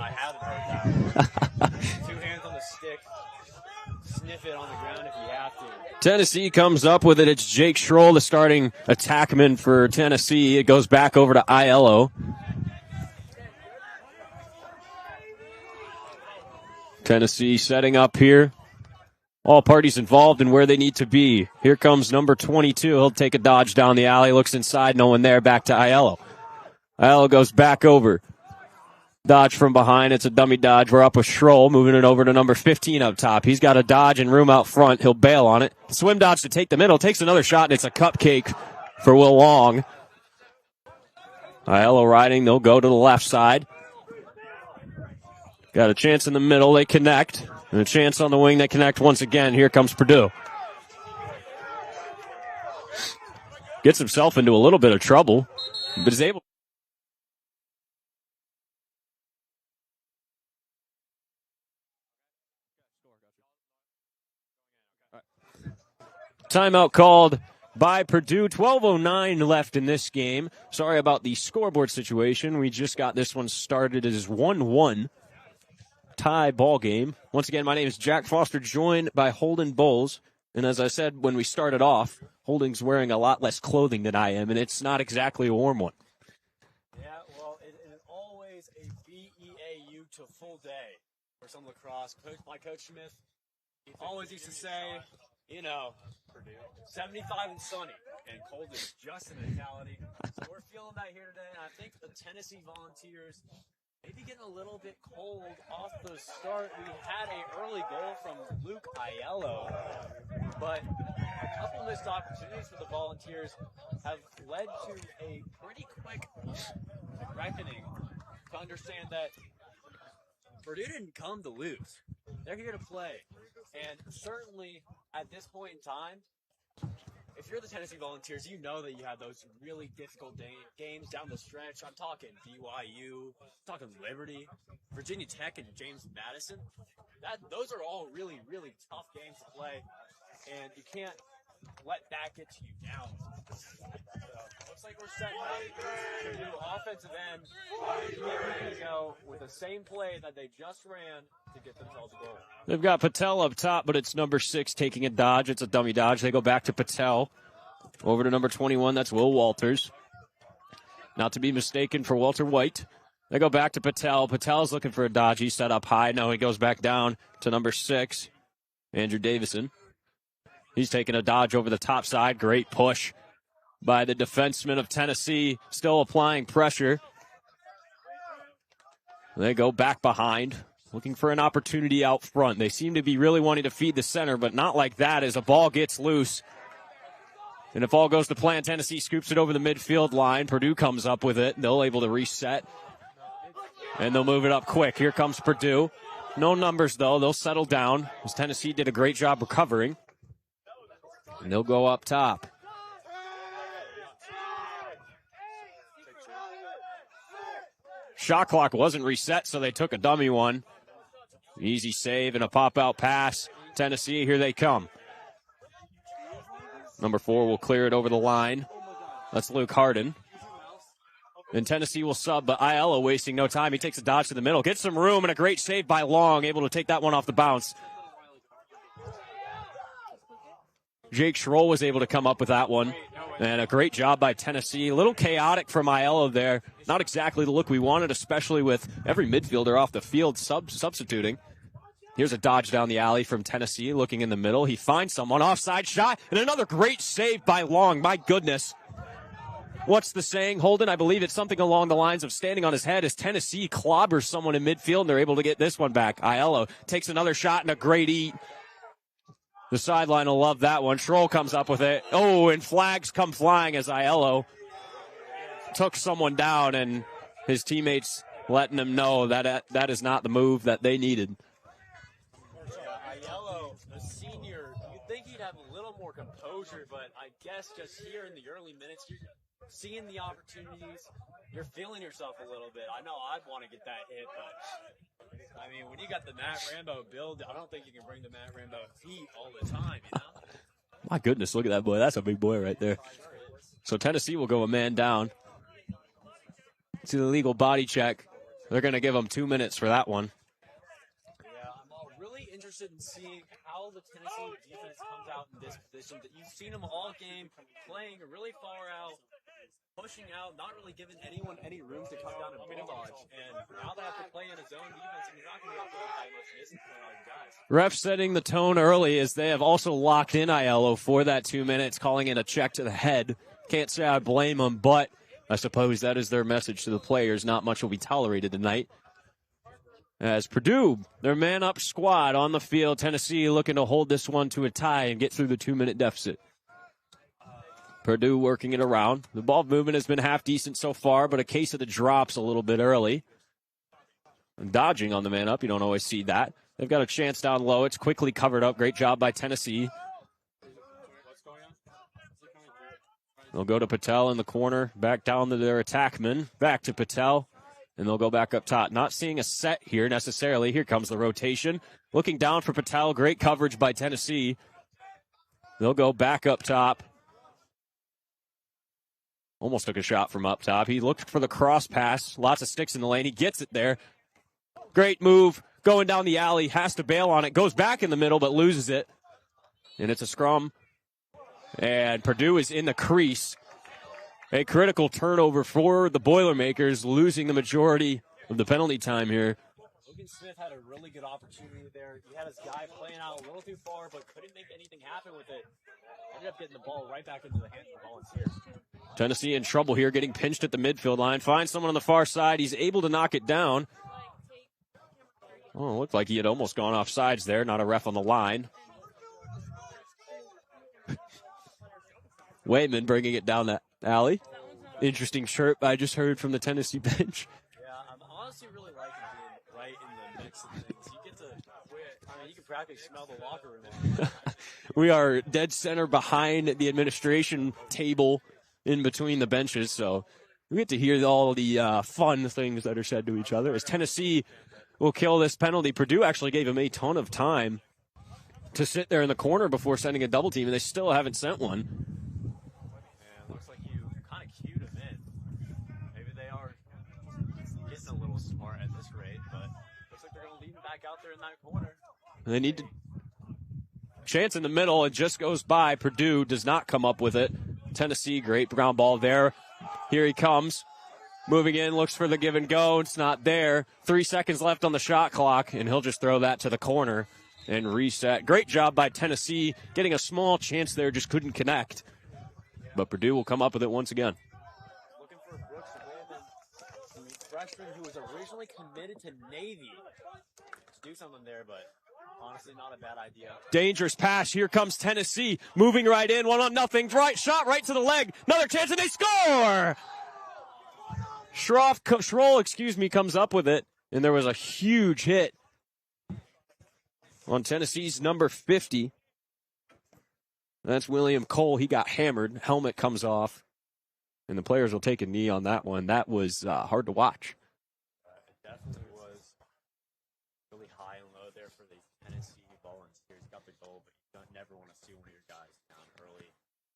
I haven't heard that. 2 hands on the stick. Sniff it on the ground if you have to. Tennessee comes up with it. It's Jake Schroll, the starting attackman for Tennessee. It goes back over to Aiello. Tennessee setting up here. All parties involved in where they need to be. Here comes number 22. He'll take a dodge down the alley. Looks inside. No one there. Back to Aiello. Aiello goes back over. Dodge from behind. It's a dummy dodge. We're up with Schroll. Moving it over to number 15 up top. He's got a dodge and room out front. He'll bail on it. Swim dodge to take the middle. Takes another shot, and it's a cupcake for Will Long. Aiello riding. They'll go to the left side. Got a chance in the middle. They connect. And a chance on the wing. They connect once again. Here comes Purdue. Gets himself into a little bit of trouble, but is able. Timeout called by Purdue. 12:09 left in this game. Sorry about the scoreboard situation. We just got this one started as 1-1. Tie ball game. Once again, my name is Jack Foster, joined by Holden Boles. And as I said when we started off, Holden's wearing a lot less clothing than I am, and it's not exactly a warm one. Yeah, well, it is always a BEAU to full day for some lacrosse. My Coach Smith always used to say, you know, 75 and sunny, and cold is just an mentality. So we're feeling that here today, and I think the Tennessee Volunteers maybe getting a little bit cold off the start. We had an early goal from Luke Aiello, but a couple missed opportunities for the Volunteers have led to a pretty quick reckoning to understand that Purdue didn't come to lose. They're here to play. And certainly at this point in time, if you're the Tennessee Volunteers, you know that you have those really difficult games down the stretch. I'm talking BYU, I'm talking Liberty, Virginia Tech, and James Madison. Those are all really, really tough games to play, and you can't let that get you down. So, looks like we're setting up to do offensive end. Get ready to go with the same play that they just ran to get themselves a goal. They've got Patel up top, but it's number 6 taking a dodge. It's a dummy dodge. They go back to Patel. Over to number 21. That's Will Walters. Not to be mistaken for Walter White. They go back to Patel. Patel's looking for a dodge. He's set up high. No, he goes back down to number 6, Andrew Davison. He's taking a dodge over the top side. Great push by the defenseman of Tennessee. Still applying pressure. They go back behind, looking for an opportunity out front. They seem to be really wanting to feed the center, but not like that as a ball gets loose. And if all goes to plan, Tennessee scoops it over the midfield line. Purdue comes up with it. They'll able to reset. And they'll move it up quick. Here comes Purdue. No numbers, though. They'll settle down, as Tennessee did a great job recovering. And they'll go up top. Shot clock wasn't reset, so they took a dummy one. Easy save and a pop-out pass. Tennessee, here they come. Number 4 will clear it over the line. That's Luke Harden. And Tennessee will sub, but Aiello wasting no time. He takes a dodge to the middle, gets some room, and a great save by Long, able to take that one off the bounce. Jake Schroll was able to come up with that one. And a great job by Tennessee. A little chaotic from Aiello there. Not exactly the look we wanted, especially with every midfielder off the field substituting. Here's a dodge down the alley from Tennessee, looking in the middle. He finds someone, offside shot, and another great save by Long. My goodness. What's the saying, Holden? I believe it's something along the lines of standing on his head as Tennessee clobbers someone in midfield, and they're able to get this one back. Aiello takes another shot and a great eat. The sideline will love that one. Schroll comes up with it. Oh, and flags come flying as Aiello took someone down, and his teammates letting him know that that is not the move that they needed. Aiello, the senior, you'd think he'd have a little more composure, but I guess just here in the early minutes, you're seeing the opportunities, you're feeling yourself a little bit. I know I'd want to get that hit, but I mean, when you got the Matt Rambo build, I don't think you can bring the Matt Rambo heat all the time, you know? My goodness, look at that boy. That's a big boy right there. So Tennessee will go a man down. See the legal body check They're going to give them 2 minutes for that one. Yeah, I'm really interested in seeing how the Tennessee defense comes out in this position. You've seen them all game playing really far out, pushing out, not really giving anyone any room to come down and ball dodge. And now they have to play in a zone defense, and you're not going to be able to play that much distance on all you guys. Ref setting the tone early as they have also locked in Aiello for that 2 minutes, calling it a check to the head. Can't say I blame them, but I suppose that is their message to the players. Not much will be tolerated tonight. As Purdue, their man-up squad on the field, Tennessee looking to hold this one to a tie and get through the 2-minute deficit. Purdue working it around. The ball movement has been half decent so far, but a case of the drops a little bit early. And dodging on the man-up, you don't always see that. They've got a chance down low. It's quickly covered up. Great job by Tennessee. They'll go to Patel in the corner, back down to their attackman, back to Patel, and they'll go back up top. Not seeing a set here necessarily. Here comes the rotation. Looking down for Patel. Great coverage by Tennessee. They'll go back up top. Almost took a shot from up top. He looked for the cross pass. Lots of sticks in the lane. He gets it there. Great move. Going down the alley. Has to bail on it. Goes back in the middle, but loses it. And it's a scrum. And Purdue is in the crease. A critical turnover for the Boilermakers, losing the majority of the penalty time here. Logan Smith had a really good opportunity there. He had his guy playing out a little too far, but couldn't make anything happen with it. Ended up getting the ball right back into the hands of the Volunteers. Tennessee in trouble here, getting pinched at the midfield line. Finds someone on the far side. He's able to knock it down. Oh, it looked like he had almost gone off sides there. Not a ref on the line. Wayman bringing it down that alley. Interesting chirp I just heard from the Tennessee bench. Yeah, I'm honestly really liking being right in the mix of things. You get to, I mean, you can practically smell the locker room. We are dead center behind the administration table in between the benches, so we get to hear all the fun things that are said to each other. As Tennessee will kill this penalty, Purdue actually gave him a ton of time to sit there in the corner before sending a double team, and they still haven't sent one. Looks like you kind of cued them in. Maybe they are getting a little smart at this rate, but looks like they're going to leave him back out there in that corner. They need to chance in the middle. It just goes by. Purdue does not come up with it. Tennessee, great ground ball there. Here he comes. Moving in, looks for the give and go. It's not there. 3 seconds left on the shot clock, and he'll just throw that to the corner and reset. Great job by Tennessee. Getting a small chance there, just couldn't connect. But Purdue will come up with it once again. Looking for Brooks Wayman, the freshman who was originally committed to Navy. To do something there, but honestly not a bad idea. Dangerous pass. Here comes Tennessee. Moving right in. 1-0. Right shot right to the leg. Another chance, and they score! Schroll, comes up with it. And there was a huge hit on Tennessee's number 50. That's William Cole. He got hammered. Helmet comes off. And the players will take a knee on that one. That was hard to watch. It definitely was really high and low there for the Tennessee Volunteers. Got the goal, but you don't never want to see one of your guys down early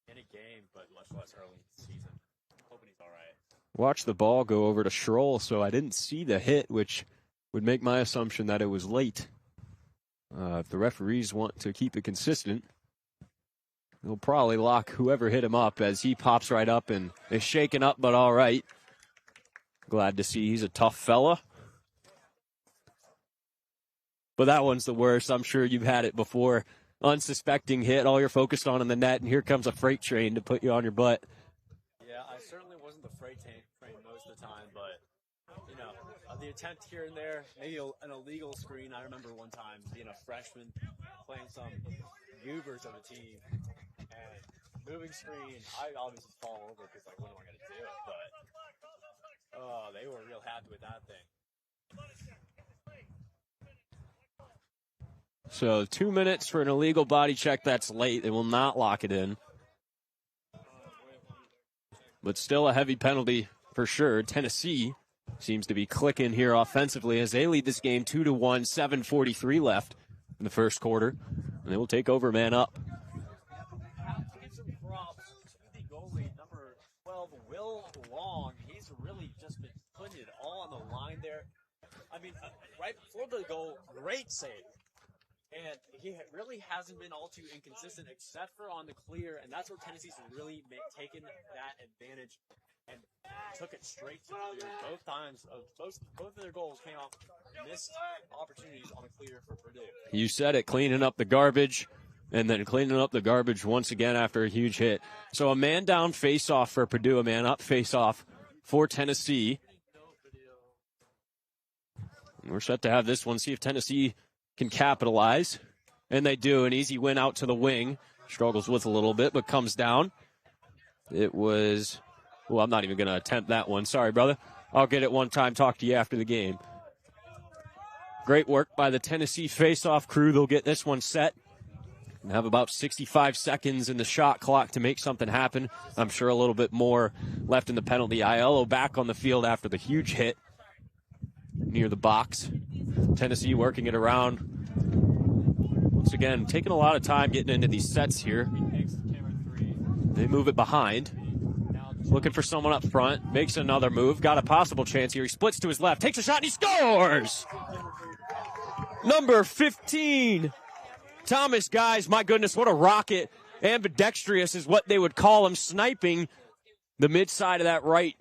in a game, but much less early in the season. Hoping he's all right. Watch the ball go over to Schroll, so I didn't see the hit, which would make my assumption that it was late. If the referees want to keep it consistent, they'll probably lock whoever hit him up as he pops right up and is shaken up, but all right. Glad to see he's a tough fella. But that one's the worst. I'm sure you've had it before. Unsuspecting hit, all you're focused on in the net, and here comes a freight train to put you on your butt. Yeah, I certainly wasn't the freight train most of the time, but, you know, the attempt here and there, maybe an illegal screen. I remember one time being a freshman playing some goobers of a team, and moving screen, I obviously fall over because, like, what am I going to do? But, oh, they were real happy with that thing. So 2 minutes for an illegal body check. That's late. They will not lock it in. But still a heavy penalty for sure. Tennessee seems to be clicking here offensively as they lead this game 2-1, 7:43 left in the first quarter. And they will take over man up. Give some props to the goalie, number 12, Will Long. He's really just been putting it all on the line there. mean, right before the goal, great save. And he really hasn't been all too inconsistent except for on the clear, and that's where Tennessee's really taken that advantage and took it straight to Purdue. Both times, both of their goals came off missed opportunities on the clear for Purdue. You said it, cleaning up the garbage, and then cleaning up the garbage once again after a huge hit. So a man down face-off for Purdue, a man up face-off for Tennessee. We're set to have this one, see if Tennessee can capitalize, and they do. An easy win out to the wing. Struggles with a little bit, but comes down. It was, well, I'm not even going to attempt that one. Sorry, brother. I'll get it one time, talk to you after the game. Great work by the Tennessee face-off crew. They'll get this one set and have about 65 seconds in the shot clock to make something happen. I'm sure a little bit more left in the penalty. Aiello back on the field after the huge hit near the box. Tennessee working it around. Once again, taking a lot of time getting into these sets here. They move it behind. Looking for someone up front. Makes another move. Got a possible chance here. He splits to his left. Takes a shot and he scores! Number 15. Thomas, guys, my goodness, what a rocket. Ambidextrous is what they would call him, sniping the mid side of that right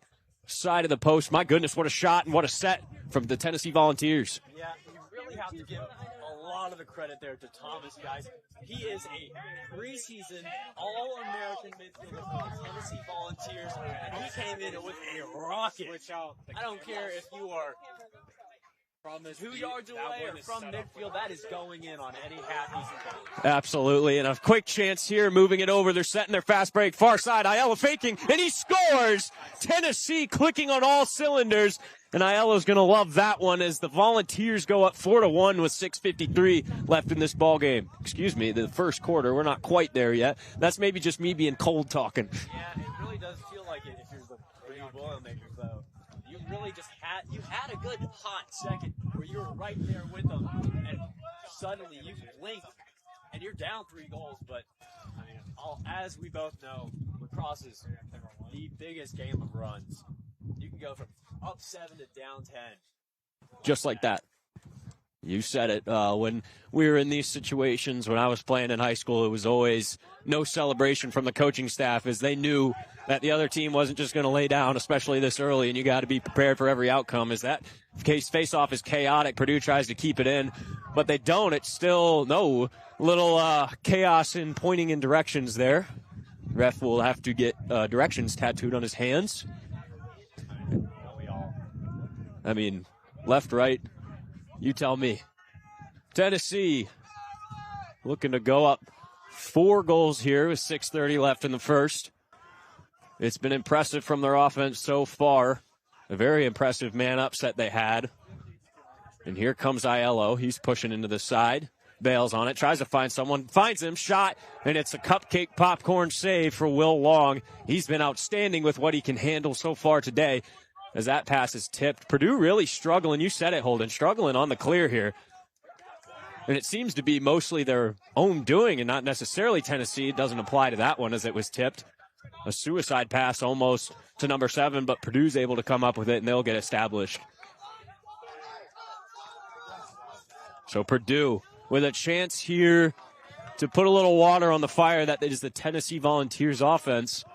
side of the post. My goodness, what a shot and what a set from the Tennessee Volunteers. Yeah, you really have to give a lot of the credit there to Thomas, guys. He is a preseason All-American midfielder for the Tennessee Volunteers, and he came in with a rocket. I don't care if you are from 2 yards away or from midfield, that is going in on any half-decent game. Absolutely, and a quick chance here, moving it over. They're setting their fast break. Far side, Aiello faking, and he scores! Tennessee clicking on all cylinders, and Aiello's going to love that one as the Volunteers go up 4-1 with 6:53 left in this ball game. Excuse me, the first quarter. We're not quite there yet. That's maybe just me being cold talking. Yeah, it really does feel like it if you're the Purdue Boilermakers, though. You really just had a good hot second where you were right there with them, and suddenly you blinked, and you're down 3 goals. But I mean, as we both know, lacrosse is the biggest game of runs. You can go from up 7 to down 10. Just like that. You said it. When we were in these situations, when I was playing in high school, it was always no celebration from the coaching staff as they knew that the other team wasn't just going to lay down, especially this early, and you got to be prepared for every outcome. As that case face-off is chaotic, Purdue tries to keep it in, but they don't. It's still no little chaos in pointing in directions there. Ref will have to get directions tattooed on his hands. I mean, left, right, you tell me. Tennessee looking to go up 4 goals here with 6:30 left in the first. It's been impressive from their offense so far. A very impressive man upset they had. And here comes Aiello. He's pushing into the side. Bails on it. Tries to find someone. Finds him. Shot. And it's a cupcake popcorn save for Will Long. He's been outstanding with what he can handle so far today. As that pass is tipped. Purdue really struggling. You said it, Holden. Struggling on the clear here. And it seems to be mostly their own doing and not necessarily Tennessee. It doesn't apply to that one as it was tipped. A suicide pass almost to number 7, but Purdue's able to come up with it, and they'll get established. So Purdue with a chance here to put a little water on the fire that is the Tennessee Volunteers offense.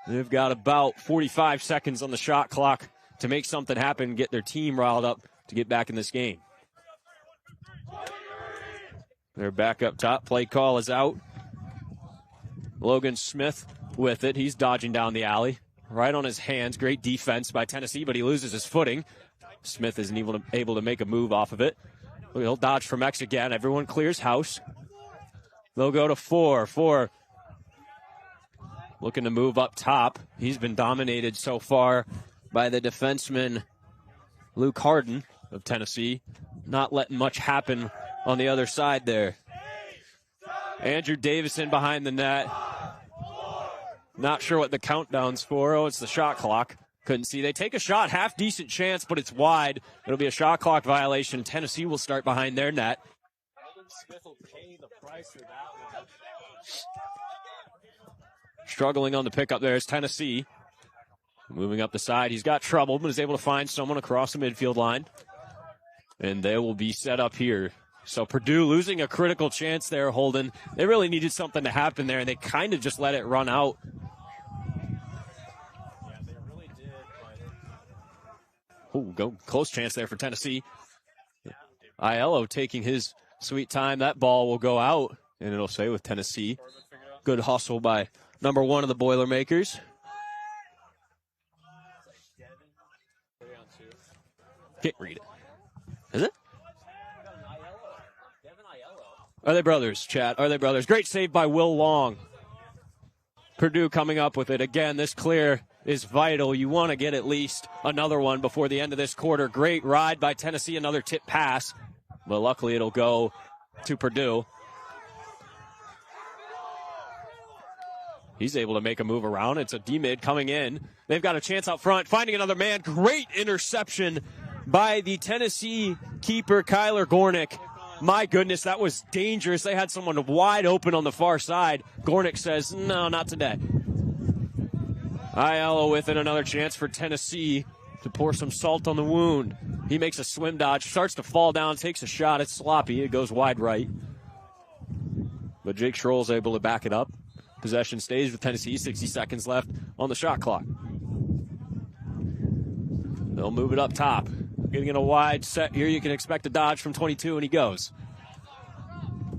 They've got about 45 seconds on the shot clock to make something happen, get their team riled up to get back in this game. They're back up top. Play call is out. Logan Smith with it. He's dodging down the alley. Right on his hands. Great defense by Tennessee, but he loses his footing. Smith isn't able to make a move off of it. He'll dodge from X again. Everyone clears house. They'll go to 4. 4 looking to move up top. He's been dominated so far by the defenseman Luke Harden of Tennessee. Not letting much happen on the other side there. Andrew Davison behind the net. Not sure what the countdown's for. Oh, it's the shot clock. Couldn't see. They take a shot. Half decent chance, but it's wide. It'll be a shot clock violation. Tennessee will start behind their net. Smith will pay the price for that one. Struggling on the pickup there is Tennessee. Moving up the side. He's got trouble, but is able to find someone across the midfield line. And they will be set up here. So Purdue losing a critical chance there, Holden. They really needed something to happen there, and they kind of just let it run out. Yeah, they really did. Oh, go close chance there for Tennessee. Aiello taking his sweet time. That ball will go out, and it'll stay with Tennessee. Good hustle by number 1 of the Boilermakers. Can't read it. Is it? Are they brothers, chat? Are they brothers? Great save by Will Long. Purdue coming up with it. Again, this clear is vital. You want to get at least another one before the end of this quarter. Great ride by Tennessee. Another tip pass. But luckily it'll go to Purdue. He's able to make a move around. It's a D-mid coming in. They've got a chance out front. Finding another man. Great interception by the Tennessee keeper, Kyler Gornick. My goodness, that was dangerous. They had someone wide open on the far side. Gornick says, no, not today. Aiello with it, another chance for Tennessee to pour some salt on the wound. He makes a swim dodge, starts to fall down, takes a shot. It's sloppy. It goes wide right. But Jake Schroll's able to back it up. Possession stays with Tennessee, 60 seconds left on the shot clock. They'll move it up top. Getting in a wide set here. You can expect a dodge from 22, and he goes.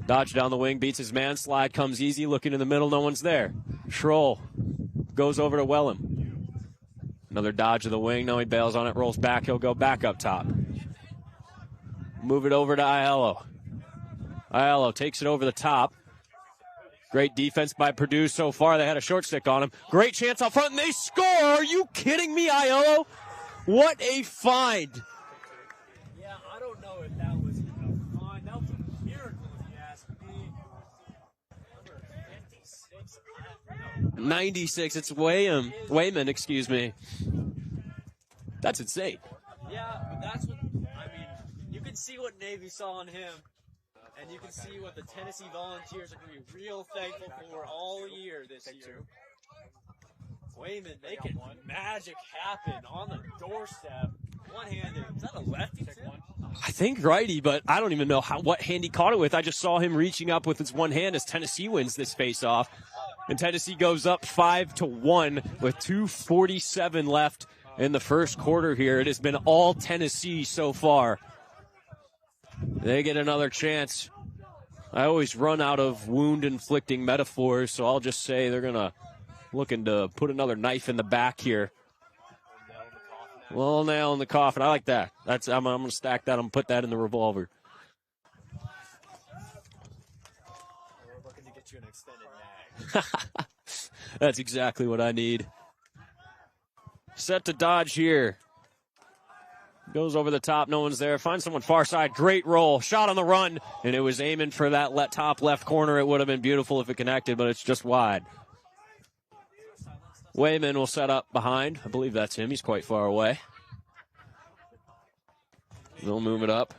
Dodge down the wing, beats his man. Slide comes easy. Looking in the middle, no one's there. Schroll goes over to Wellham. Another dodge of the wing. Now he bails on it, rolls back. He'll go back up top. Move it over to Aiello. Aiello takes it over the top. Great defense by Purdue so far. They had a short stick on him. Great chance out front, and they score. Are you kidding me, Aiello? What a find. Yeah, I don't know if that was a find. That was a miracle, if you ask me. Number 56. 96. It's Wayman, excuse me. That's insane. Yeah, but that's what, I mean, you can see what Navy saw in him. And you can see what the Tennessee Volunteers are going to be real thankful for all year this year. Wayman making magic happen on the doorstep. One-handed. Is that a lefty, too? I think righty, but I don't even know what hand he caught it with. I just saw him reaching up with his one hand as Tennessee wins this face-off. And Tennessee goes up 5-1 with 2:47 left in the first quarter here. It has been all Tennessee so far. They get another chance. I always run out of wound-inflicting metaphors, so I'll just say they're going to looking to put another knife in the back here. Little nail in the coffin. I like that. I'm going to stack that. I'm going to put that in the revolver. We're looking to get you an extended mag. That's exactly what I need. Set to dodge here. Goes over the top. No one's there. Finds someone far side. Great roll. Shot on the run. And it was aiming for that top left corner. It would have been beautiful if it connected, but it's just wide. Wayman will set up behind. I believe that's him. He's quite far away. They'll move it up.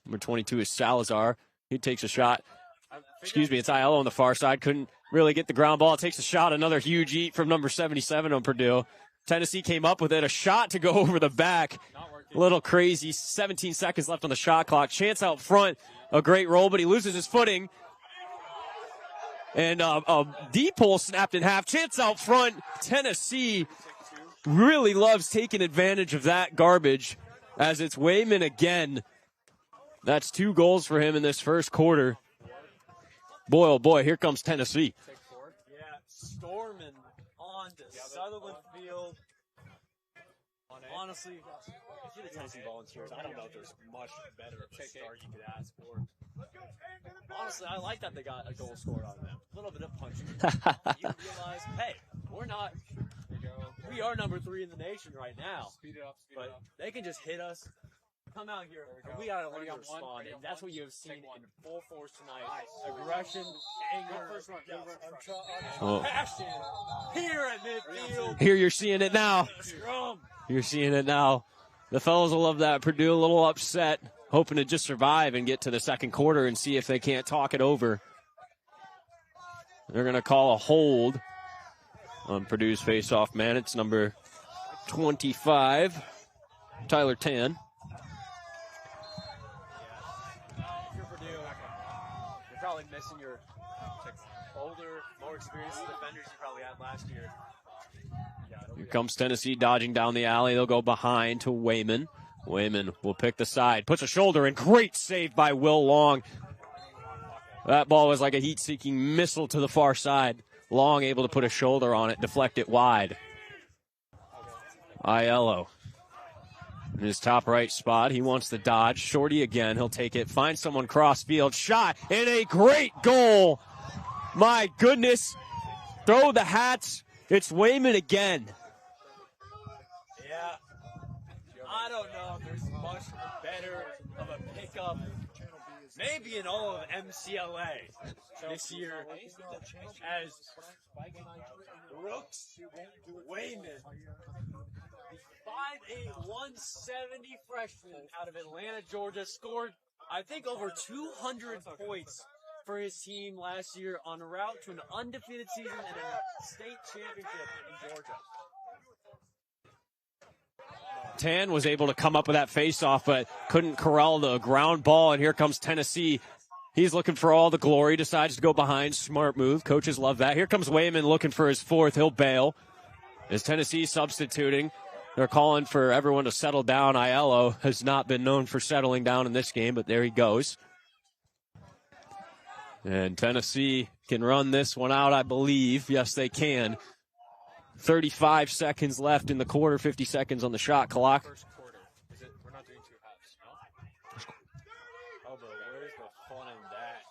Number 22 is Salazar. He takes a shot. Excuse me, it's Aiello on the far side. Couldn't really get the ground ball. Takes a shot. Another huge eat from number 77 on Purdue. Tennessee came up with it. A shot to go over the back. A little crazy. 17 seconds left on the shot clock. Chance out front. A great roll, but he loses his footing. And a D-pole snapped in half. Chance out front. Tennessee really loves taking advantage of that garbage as it's Wayman again. That's 2 goals for him in this first quarter. Boy, oh boy, here comes Tennessee. Yeah, storming on to Sutherland Field. Honestly, if you're the Tennessee Volunteers, I don't know if there's much better of a start you could ask for. Honestly, I like that they got a goal scored on them. A little bit of punching. You realize, hey, we are number 3 in the nation right now. But they can just hit us. Come out here, and we gotta learn to respond, and that's what you have seen in full force tonight. Aggression, anger, passion here at midfield. Here you're seeing it now. You're seeing it now. The fellas will love that. Purdue a little upset, hoping to just survive and get to the second quarter and see if they can't talk it over. They're going to call a hold on Purdue's face-off man. It's number 25. Tyler Tan. If you're Purdue, you're probably missing your older, more experienced defenders you probably had last year. Here comes Tennessee dodging down the alley. They'll go behind to Wayman. Wayman will pick the side, puts a shoulder in. Great save by Will Long. That ball was like a heat-seeking missile to the far side. Long able to put a shoulder on it, deflect it wide. Aiello in his top right spot. He wants to dodge. Shorty again. He'll take it. Find someone cross field. Shot. And a great goal. My goodness. Throw the hats. It's Wayman again. Yeah. I don't know if there's much better of a pickup, maybe in all of MCLA this year, as Brooks Wayman, 5'8", 170 freshman out of Atlanta, Georgia, scored, I think, over 200 points for his team last year on route to an undefeated season and a state championship in Georgia. Tan was able to come up with that face-off, but couldn't corral the ground ball, and here comes Tennessee. He's looking for all the glory, decides to go behind. Smart move. Coaches love that. Here comes Wayman looking for his fourth. He'll bail. As Tennessee substituting, they're calling for everyone to settle down. Aiello has not been known for settling down in this game, but there he goes. And Tennessee can run this one out, I believe. Yes, they can. 35 seconds left in the quarter, 50 seconds on the shot clock. First quarter. We're not doing two halves, no? Oh, but where's the fun in that?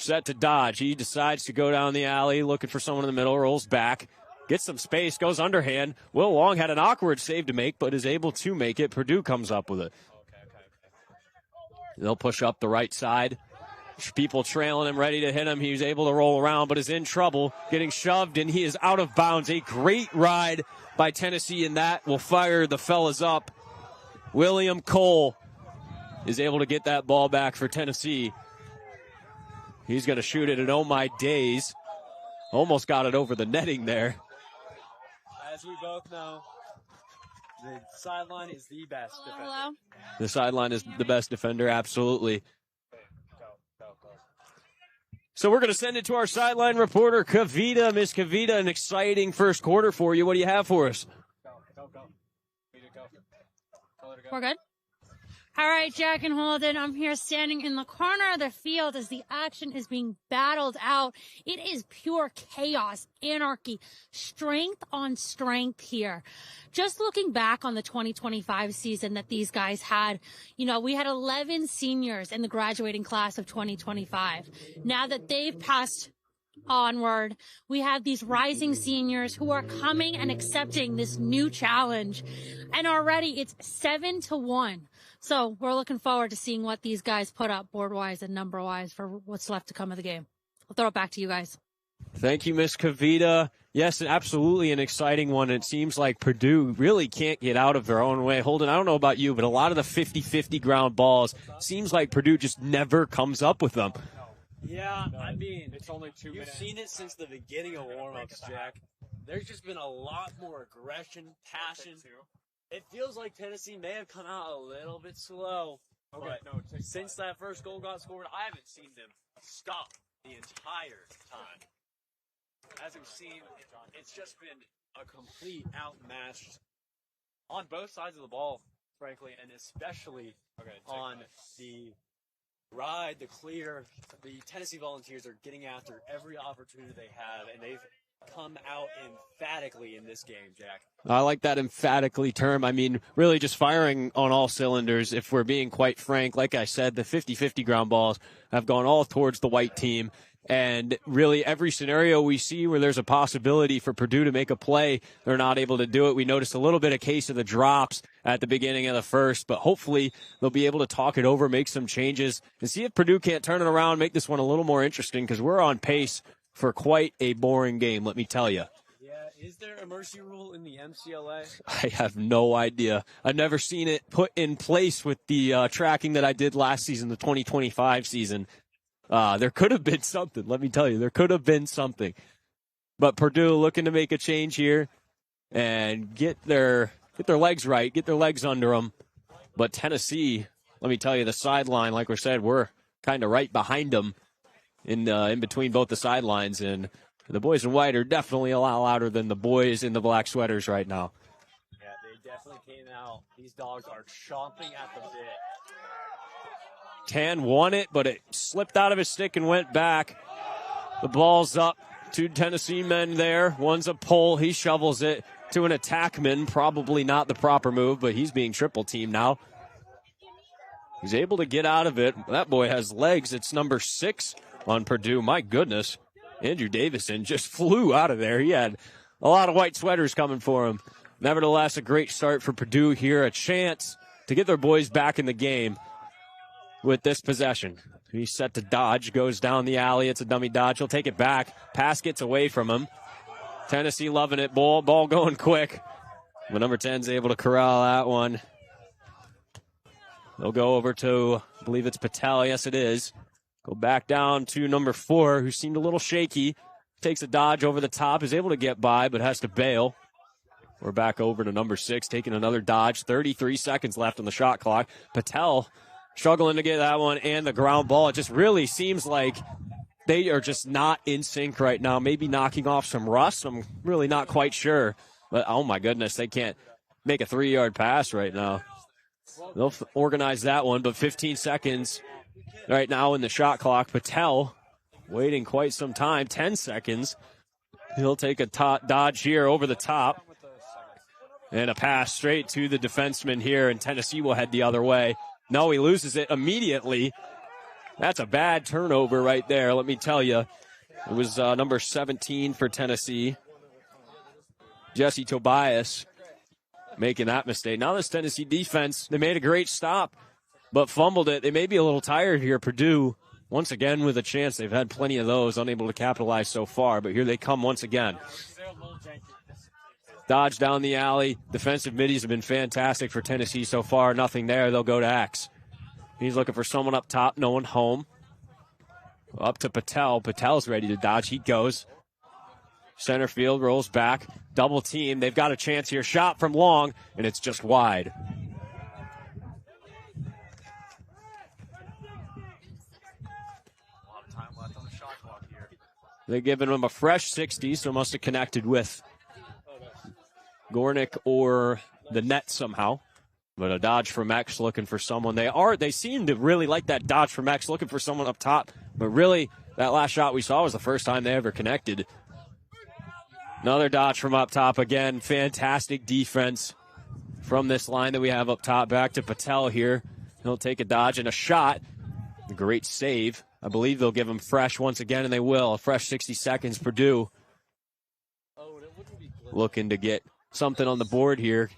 Set to dodge. He decides to go down the alley, looking for someone in the middle, rolls back, gets some space, goes underhand. Will Long had an awkward save to make, but is able to make it. Purdue comes up with it. They'll push up the right side. People trailing him, ready to hit him. He was able to roll around, but is in trouble, getting shoved, and he is out of bounds. A great ride by Tennessee, and that will fire the fellas up. William Cole is able to get that ball back for Tennessee. He's going to shoot it, and oh my days. Almost got it over the netting there. As we both know, the sideline is the best defender. Hello? The sideline is the best defender, absolutely. So we're going to send it to our sideline reporter, Kavita. Miss Kavita, an exciting first quarter for you. What do you have for us? We're good? All right, Jack and Holden, I'm here standing in the corner of the field as the action is being battled out. It is pure chaos, anarchy, strength on strength here. Just looking back on the 2025 season that these guys had, you know, we had 11 seniors in the graduating class of 2025. Now that they've passed onward, we have these rising seniors who are coming and accepting this new challenge. And already it's 7-1. So we're looking forward to seeing what these guys put up board-wise and number-wise for what's left to come of the game. I'll throw it back to you guys. Thank you, Miss Kavita. Yes, absolutely an exciting one. It seems like Purdue really can't get out of their own way. Holden, I don't know about you, but a lot of the 50-50 ground balls, seems like Purdue just never comes up with them. Yeah, I mean, it's only 2 minutes. You've seen it since the beginning of warm-ups, Jack. There's just been a lot more aggression, passion. It feels like Tennessee may have come out a little bit slow, but since that first goal got scored, I haven't seen them stop the entire time. As we've seen, it's just been a complete outmatched on both sides of the ball, frankly, and especially on the ride, the clear. The Tennessee Volunteers are getting after every opportunity they have, and they've come out emphatically in this game, Jack. I like that emphatically term. I mean, really just firing on all cylinders, if we're being quite frank. Like I said, the 50-50 ground balls have gone all towards the white team. And really every scenario we see where there's a possibility for Purdue to make a play, they're not able to do it. We noticed a little bit of case of the drops at the beginning of the first, but hopefully they'll be able to talk it over, make some changes, and see if Purdue can't turn it around, make this one a little more interesting, because we're on pace for quite a boring game, let me tell you. Yeah, is there a mercy rule in the MCLA? I have no idea. I've never seen it put in place with the tracking that I did last season, the 2025 season. There could have been something, let me tell you. There could have been something. But Purdue looking to make a change here and get their get their legs right, get their legs under them. But Tennessee, let me tell you, the sideline, like we said, we're kind of right behind them in between both the sidelines. And the boys in white are definitely a lot louder than the boys in the black sweaters right now. Yeah, they definitely came out. These dogs are chomping at the bit. Tan won it, but it slipped out of his stick and went back. The ball's up. 2 Tennessee men there. One's a pull. He shovels it to an attackman. Probably not the proper move, but he's being triple teamed now. He's able to get out of it. That boy has legs. It's number 6 on Purdue. My goodness. Andrew Davison just flew out of there. He had a lot of white sweaters coming for him. Nevertheless, a great start for Purdue here. A chance to get their boys back in the game with this possession. He's set to dodge, goes down the alley. It's a dummy dodge. He'll take it back. Pass gets away from him. Tennessee loving it. Ball going quick. But number 10's able to corral that one. They'll go over to, I believe it's Patel. Yes, it is. Go back down to number 4, who seemed a little shaky. Takes a dodge over the top. Is able to get by, but has to bail. We're back over to number 6, taking another dodge. 33 seconds left on the shot clock. Patel struggling to get that one and the ground ball. It just really seems like they are just not in sync right now. Maybe knocking off some rust. I'm really not quite sure. But, oh, my goodness, they can't make a 3-yard pass right now. They'll organize that one, but 15 seconds right now in the shot clock. Patel waiting quite some time, 10 seconds. He'll take a dodge here over the top. And a pass straight to the defenseman here, and Tennessee will head the other way. No, he loses it immediately. That's a bad turnover right there, let me tell you. It was number 17 for Tennessee. Jesse Tobias making that mistake. Now this Tennessee defense, they made a great stop, but fumbled it. They may be a little tired here. Purdue, once again with a chance. They've had plenty of those, unable to capitalize so far, but here they come once again. Dodge down the alley. Defensive middies have been fantastic for Tennessee so far. Nothing there. They'll go to X. He's looking for someone up top. No one home. Up to Patel. Patel's ready to dodge. He goes. Center field rolls back. Double team. They've got a chance here. Shot from long, and it's just wide. A lot of time left on the shot clock here. They're giving him a fresh 60, so must have connected with Gornick or the net somehow. But a dodge from X looking for someone. They seem to really like that dodge from X, looking for someone up top. But really, that last shot we saw was the first time they ever connected. Another dodge from up top again. Fantastic defense from this line that we have up top. Back to Patel here. He'll take a dodge and a shot. A great save. I believe they'll give him fresh once again, and they will. A fresh 60 seconds. Purdue looking to get something on the board here.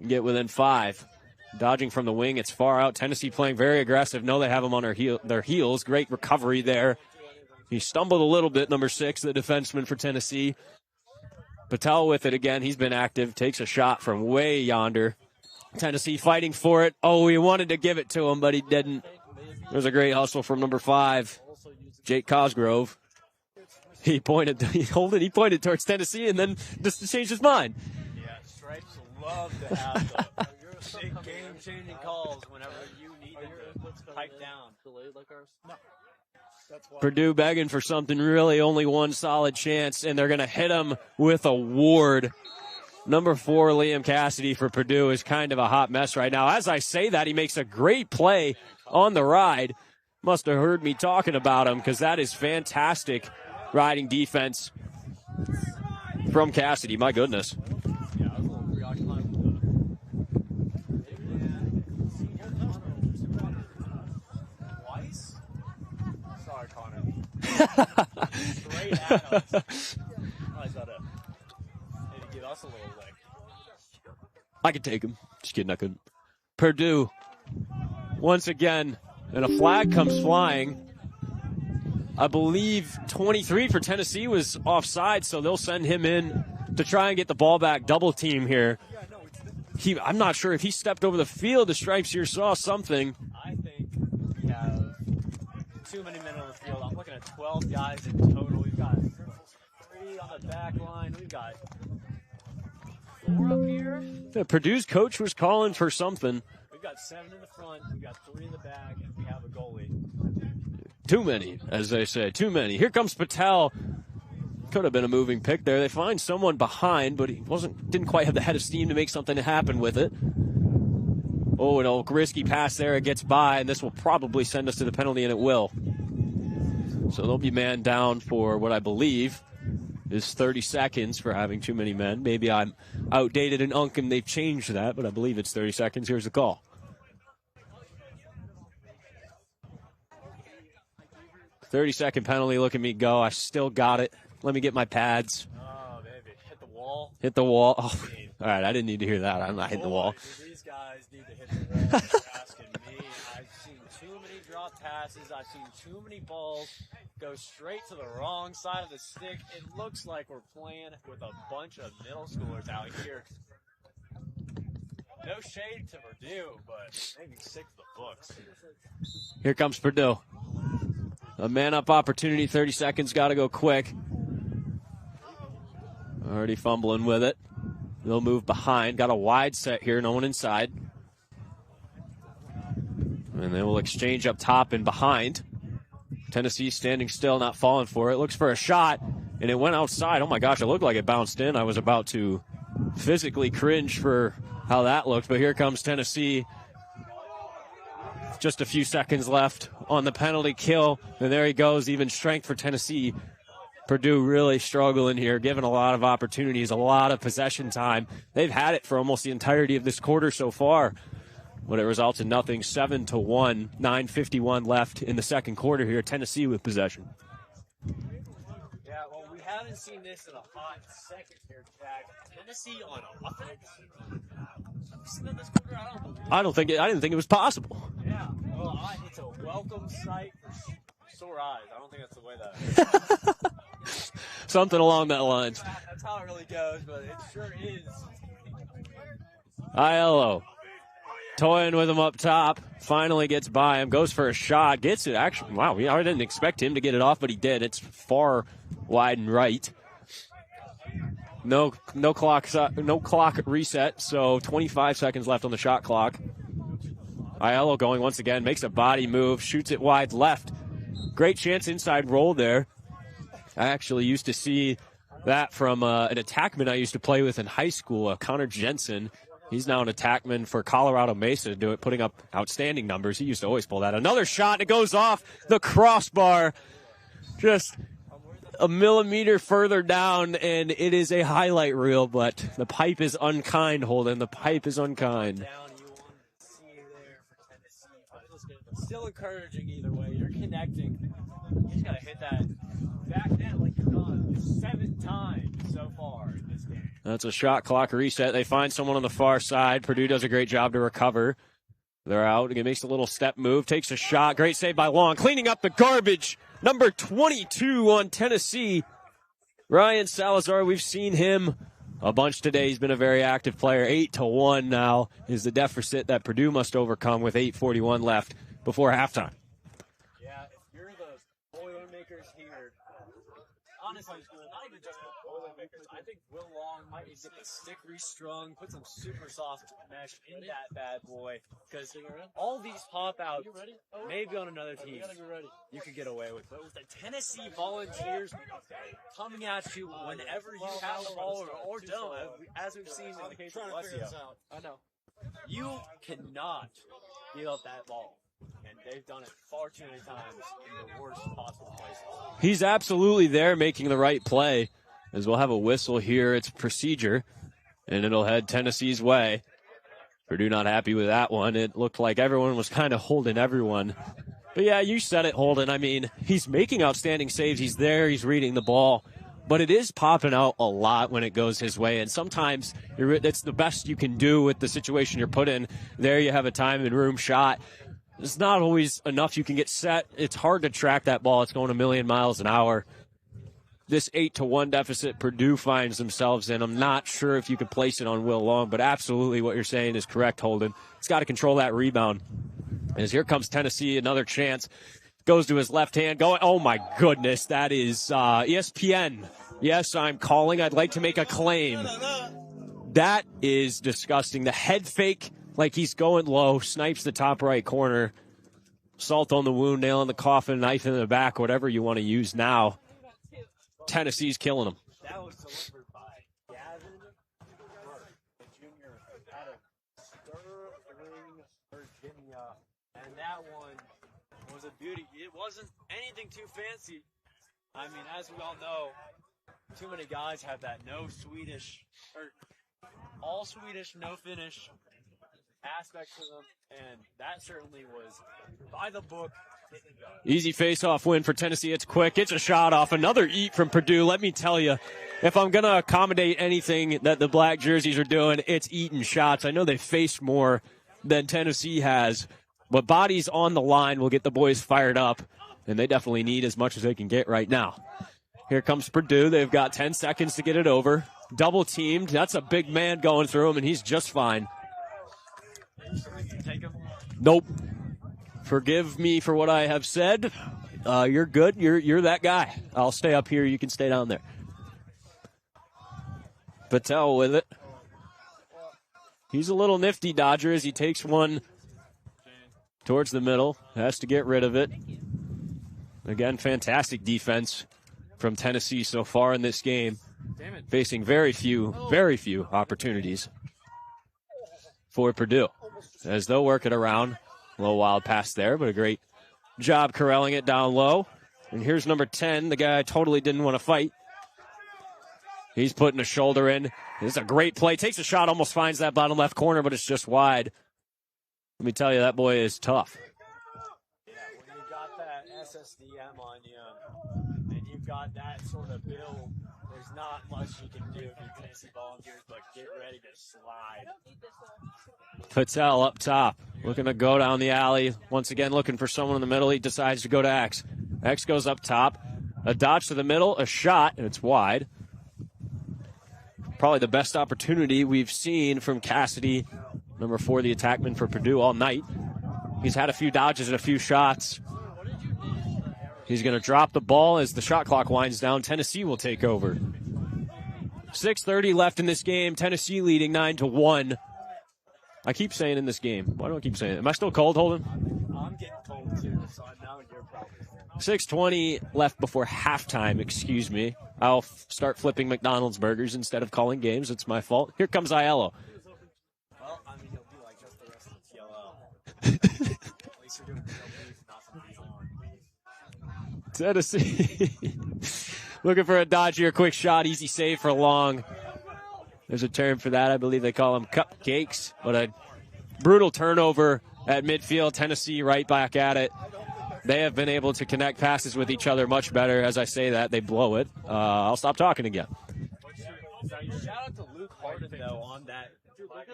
Get within 5. Dodging from the wing. It's far out. Tennessee playing very aggressive. No, they have him on their heels. Great recovery there. He stumbled a little bit, number 6, the defenseman for Tennessee. Patel with it again. He's been active. Takes a shot from way yonder. Tennessee fighting for it. Oh, he wanted to give it to him, but he didn't. There's a great hustle from number 5, Jake Cosgrove. He pointed towards Tennessee and then just changed his mind. Yeah, Stripes love to have the big game-changing calls whenever you need to pipe down. Purdue begging for something, really only one solid chance, and they're going to hit him with a Ward. Number 4, Liam Cassidy for Purdue, is kind of a hot mess right now. As I say that, he makes a great play on the ride. Must have heard me talking about him, because that is fantastic riding defense from Cassidy. My goodness. Yeah, I was a little preoccupied with Twice? Sorry, Connor. Straight at us. I thought maybe give us a little lick. I could take him. Just kidding, I couldn't. Purdue, once again, and a flag comes flying. I believe 23 for Tennessee was offside, so they'll send him in to try and get the ball back. Double team here. I'm not sure if he stepped over the field. The Stripes here saw something. I think we have too many men on the field. I'm looking at 12 guys in total. We've got 3 on the back line. We've got 4 up here. Yeah, Purdue's coach was calling for something. We've got 7 in the front, we've got 3 in the back, and we have a goalie. Too many, as they say, too many. Here comes Patel. Could have been a moving pick there. They find someone behind, but he didn't quite have the head of steam to make something happen with it. Oh, and a risky pass there. It gets by, and this will probably send us to the penalty, and it will. So they'll be man down for what I believe is 30 seconds for having too many men. Maybe I'm outdated in Unk and they've changed that, but I believe it's 30 seconds. Here's the call. 30-second penalty. Look at me go. I still got it. Let me get my pads. Oh, baby. Hit the wall. Hit the wall. Oh, all right, I didn't need to hear that. I'm not hitting the wall. These guys need to hit the wall. You're asking me. I've seen too many drop passes. I've seen too many balls go straight to the wrong side of the stick. It looks like we're playing with a bunch of middle schoolers out here. No shade to Purdue, but maybe sick to the books. Here comes Purdue. A man-up opportunity, 30 seconds, got to go quick. Already fumbling with it. They'll move behind. Got a wide set here, no one inside. And they will exchange up top and behind. Tennessee standing still, not falling for it. Looks for a shot, and it went outside. Oh, my gosh, it looked like it bounced in. I was about to physically cringe for how that looked, but here comes Tennessee. Just a few seconds left on the penalty kill, and there he goes. Even strength for Tennessee. Purdue really struggling here, given a lot of opportunities, a lot of possession time. They've had it for almost the entirety of this quarter so far, but it results in nothing. 7-1, 9:51 left in the second quarter here. Tennessee with possession. Yeah, well, we haven't seen this in a hot second here, Jack. Tennessee on offense. Have you seen that this quarter? I didn't think it was possible. Yeah, well, it's a welcome sight for sore eyes. I don't think that's the way that. Something along that lines. That's how it really goes, but it sure is. Aiello toying with him up top. Finally gets by him. Goes for a shot. Gets it. Actually, wow, I didn't expect him to get it off, but he did. It's far wide and right. No clock reset, so 25 seconds left on the shot clock. Aiello going once again, makes a body move, shoots it wide left. Great chance inside roll there. I actually used to see that from an attackman I used to play with in high school, Connor Jensen. He's now an attackman for Colorado Mesa, putting up outstanding numbers. He used to always pull that. Another shot, and it goes off the crossbar. Just a millimeter further down, and it is a highlight reel, but the pipe is unkind, Holden. The pipe is unkind. Still encouraging either way. You're connecting. You just got to hit that back net like you've done 7 times so far in this game. That's a shot clock reset. They find someone on the far side. Purdue does a great job to recover. They're out. He makes a little step move, takes a shot. Great save by Long. Cleaning up the garbage. Number 22 on Tennessee. Ryan Salazar, we've seen him a bunch today. He's been a very active player. 8-1 now is the deficit that Purdue must overcome with 8:41 left before halftime. Yeah, if you're the Boilermakers here, honestly, not even just the Boilermakers, I think Will Long might need to get the stick restrung, put some super soft mesh in that bad boy, because all these pop out, maybe on another team, you could get away with it. But with the Tennessee Volunteers coming at you whenever you have the ball or don't, as we've seen in the case of Spezia, you cannot give up that ball. And they've done it far too many times in the worst possible places. He's absolutely there making the right play, as we'll have a whistle here. It's procedure, and it'll head Tennessee's way. Purdue not happy with that one. It looked like everyone was kind of holding everyone. But yeah, you said it, Holden. I mean, he's making outstanding saves. He's there. He's reading the ball. But it is popping out a lot when it goes his way. And sometimes it's the best you can do with the situation you're put in. There you have a time and room shot. It's not always enough. You can get set. It's hard to track that ball. It's going a million miles an hour. This 8-1 deficit Purdue finds themselves in. I'm not sure if you could place it on Will Long, but absolutely what you're saying is correct, Holden. He's got to control that rebound. As here comes Tennessee, another chance. Goes to his left hand. Going. Oh, my goodness. That is ESPN. Yes, I'm calling. I'd like to make a claim. That is disgusting. The head fake, like he's going low, snipes the top right corner. Salt on the wound, nail in the coffin, knife in the back, whatever you want to use now. Tennessee's killing them. That was delivered by Gavin Burke, the junior out of Sterling, Virginia. And that one was a beauty. It wasn't anything too fancy. I mean, as we all know, too many guys have that no Swedish, or all Swedish, no finish aspect to them, and that certainly was by the book. Easy face-off win for Tennessee. It's quick. It's a shot off. Another eat from Purdue. Let me tell you, if I'm going to accommodate anything that the black jerseys are doing, it's eating shots. I know they faced more than Tennessee has, but bodies on the line will get the boys fired up, and they definitely need as much as they can get right now. Here comes Purdue. They've got 10 seconds to get it over. Double teamed. That's a big man going through him, and he's just fine. Nope. Forgive me for what I have said. You're good. You're that guy. I'll stay up here. You can stay down there. Patel with it. He's a little nifty dodger as he takes one towards the middle. Has to get rid of it. Again, fantastic defense from Tennessee so far in this game. Facing very few opportunities for Purdue, as they'll work it around. A little wild pass there, but a great job corralling it down low. And here's number 10, the guy I totally didn't want to fight. He's putting a shoulder in. This is a great play. Takes a shot, almost finds that bottom left corner, but it's just wide. Let me tell you, that boy is tough. Yeah, when you got that SSDM on you, and you've got that sort of build, there's not much you can do if you're Tennessee Volunteers, but get ready to slide. Patel up top, looking to go down the alley. Once again, looking for someone in the middle. He decides to go to X. X goes up top. A dodge to the middle, a shot, and it's wide. Probably the best opportunity we've seen from Cassidy, number 4, the attackman for Purdue, all night. He's had a few dodges and a few shots. He's going to drop the ball as the shot clock winds down. Tennessee will take over. 6:30 left in this game. Tennessee leading 9-1. I keep saying in this game. Why do I keep saying it? Am I still cold, Holden? I'm getting cold too, so now you're probably 6:20 left before halftime, excuse me. I'll start flipping McDonald's burgers instead of calling games. It's my fault. Here comes Aiello. Well, I mean, you'll be like just the rest of the TLL. At least you're doing real beef, not some beef on. Tennessee looking for a dodge here. Quick shot, easy save for long. There's a term for that. I believe they call them cupcakes. But a brutal turnover at midfield. Tennessee right back at it. They have been able to connect passes with each other much better. As I say that, they blow it. I'll stop talking again. Shout out to Luke Holden, though, on that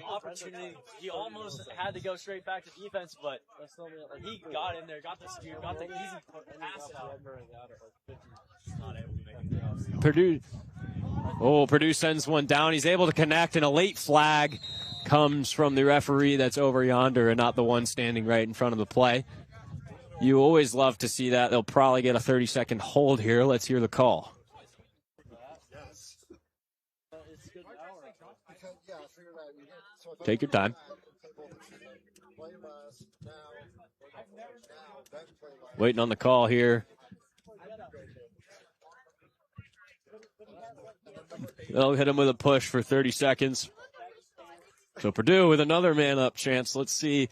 opportunity. He almost had to go straight back to defense, but he got in there, got the steer, got the easy pass out. Not able to make it. Purdue sends one down. He's able to connect, and a late flag comes from the referee that's over yonder and not the one standing right in front of the play. You always love to see that. They'll probably get a 30-second hold here. Let's hear the call. Take your time. Waiting on the call here. They'll hit him with a push for 30 seconds. So Purdue with another man-up chance. Let's see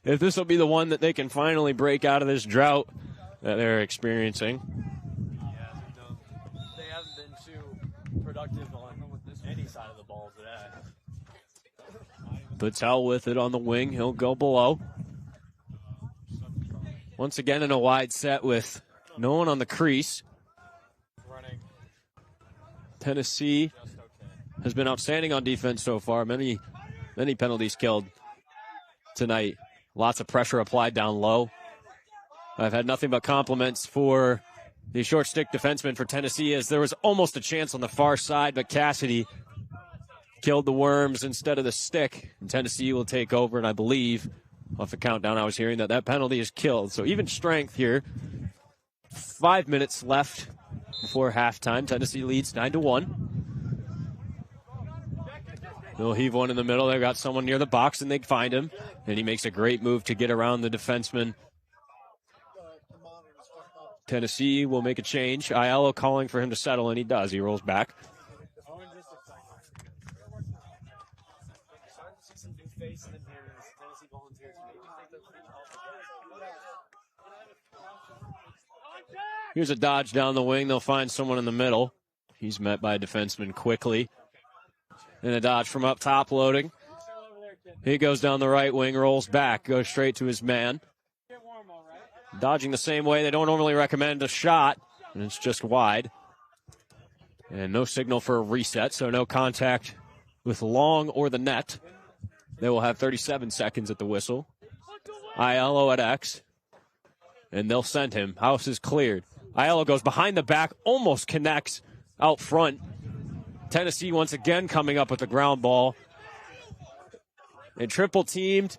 if this will be the one that they can finally break out of this drought that they're experiencing. Yeah, they haven't been too productive on any side of the ball today. Patel with it on the wing. He'll go below. Once again in a wide set with no one on the crease. Tennessee has been outstanding on defense so far. Many penalties killed tonight. Lots of pressure applied down low. I've had nothing but compliments for the short stick defenseman for Tennessee, as there was almost a chance on the far side, but Cassidy killed the worms instead of the stick. And Tennessee will take over, and I believe, off the countdown I was hearing, that penalty is killed. So even strength here. 5 minutes left before halftime. Tennessee leads 9-1. They'll heave one in the middle. They've got someone near the box, and they find him. And he makes a great move to get around the defenseman. Tennessee will make a change. Aiello calling for him to settle, and he does. He rolls back. Here's a dodge down the wing. They'll find someone in the middle. He's met by a defenseman quickly. And a dodge from up top loading. He goes down the right wing, rolls back, goes straight to his man. Dodging the same way they don't normally recommend a shot, and it's just wide. And no signal for a reset, so no contact with Long or the net. They will have 37 seconds at the whistle. Aiello at X, and they'll send him. House is cleared. Aiello goes behind the back, almost connects out front. Tennessee once again coming up with the ground ball. And triple teamed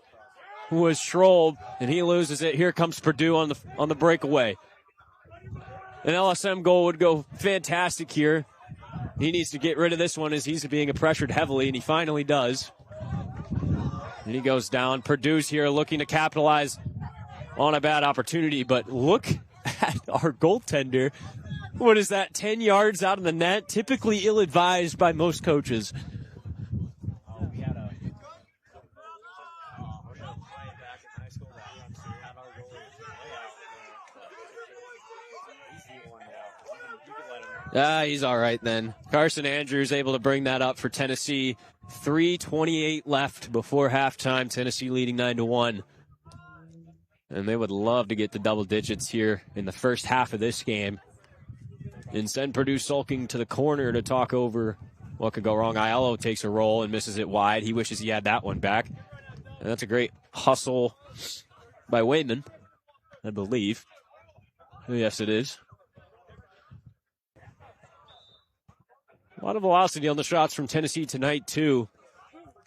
was Schroll, and he loses it. Here comes Purdue on the breakaway. An LSM goal would go fantastic here. He needs to get rid of this one as he's being pressured heavily, and he finally does. And he goes down. Purdue's here looking to capitalize on a bad opportunity, but look at our goaltender. What is that, 10 yards out of the net? Typically ill-advised by most coaches. He's all right then. Carson Andrews able to bring that up for Tennessee. 3:28 left before halftime. Tennessee leading 9-1. And they would love to get to double digits here in the first half of this game. And send Purdue sulking to the corner to talk over what could go wrong. Aiello takes a roll and misses it wide. He wishes he had that one back. And that's a great hustle by Wayman, I believe. Yes, it is. A lot of velocity on the shots from Tennessee tonight, too.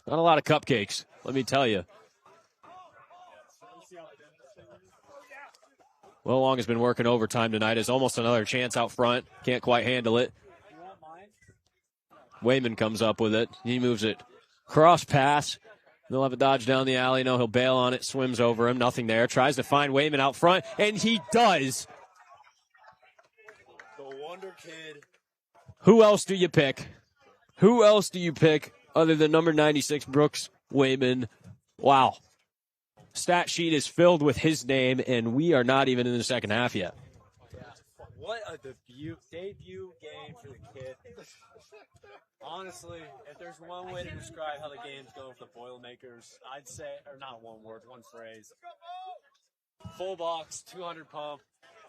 Not a lot of cupcakes, let me tell you. Well, Long has been working overtime tonight. Is almost another chance out front. Can't quite handle it. Wayman comes up with it. He moves it. Cross pass. They'll have a dodge down the alley. No, he'll bail on it. Swims over him. Nothing there. Tries to find Wayman out front, and he does. The Wonder Kid. Who else do you pick? Who else do you pick other than number 96, Brooks Wayman? Wow. Stat sheet is filled with his name, and we are not even in the second half yet. What a debut game for the kid. Honestly, if there's one way to describe how the game's going for the Boilermakers, I'd say, or not one word, one phrase. Full box, 200 pump,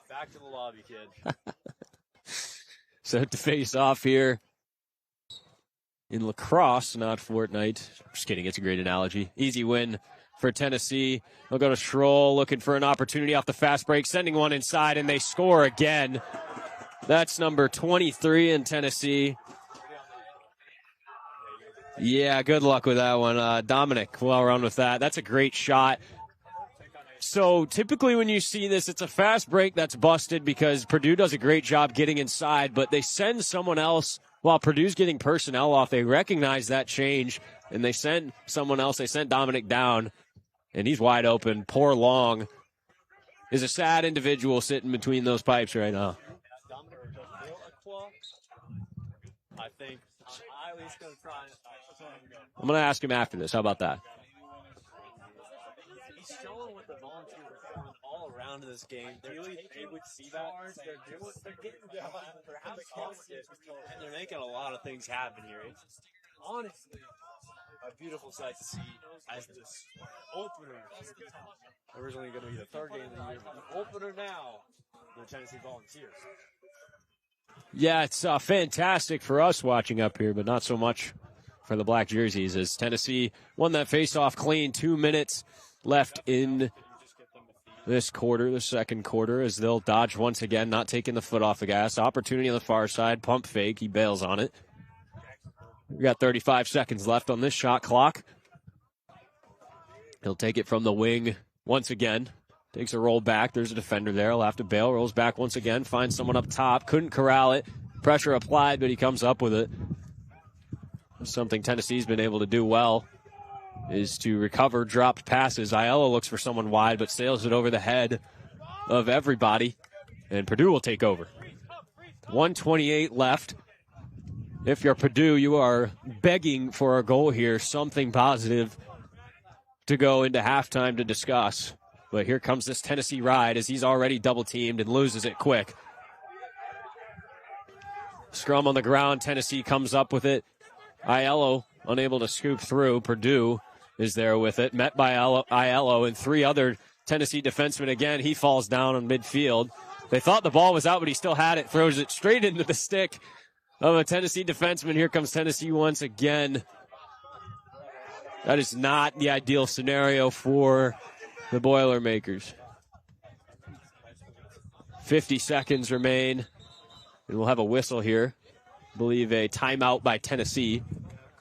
back to the lobby, kid. Set to face off here in lacrosse, not Fortnite. Just kidding, it's a great analogy. Easy win for Tennessee. They'll go to Schroll looking for an opportunity off the fast break, sending one inside, and they score again. That's number 23 in Tennessee. Yeah, good luck with that one. Dominic, well run with that. That's a great shot. So typically when you see this, it's a fast break that's busted because Purdue does a great job getting inside, but they send someone else while Purdue's getting personnel off. They recognize that change, and they send someone else. They sent Dominic down, and he's wide open. Poor Long is a sad individual sitting between those pipes right now. I think I at least going to try. I'm going to ask him after this. How about that? He's showing what the Volunteers are doing all around in this game. They're getting and they're making a lot of things happen here. It's honestly a beautiful sight to see as this opener. Originally going to be the third game of the year. The opener now, the Tennessee Volunteers. Yeah, it's fantastic for us watching up here, but not so much for the black jerseys as Tennessee won that face-off clean. 2 minutes left in this quarter, the second quarter, as they'll dodge once again, not taking the foot off the gas. Opportunity on the far side, pump fake, he bails on it. We got 35 seconds left on this shot clock. He'll take it from the wing once again. Takes a roll back. There's a defender there. He'll have to bail. Rolls back once again. Finds someone up top. Couldn't corral it. Pressure applied, but he comes up with it. something Tennessee's been able to do well, is to recover dropped passes. Aiello looks for someone wide, but sails it over the head of everybody, and Purdue will take over. 1:28 left. If you're Purdue, you are begging for a goal here, something positive to go into halftime to discuss. But here comes this Tennessee ride as he's already double-teamed and loses it quick. Scrum on the ground. Tennessee comes up with it. Aiello unable to scoop through. Purdue is there with it. Met by Aiello and three other Tennessee defensemen again. He falls down on midfield. They thought the ball was out, but he still had it. Throws it straight into the stick of a Tennessee defenseman. Here comes Tennessee once again. That is not the ideal scenario for the Boilermakers. 50 seconds remain, and we'll have a whistle here. I believe a timeout by Tennessee.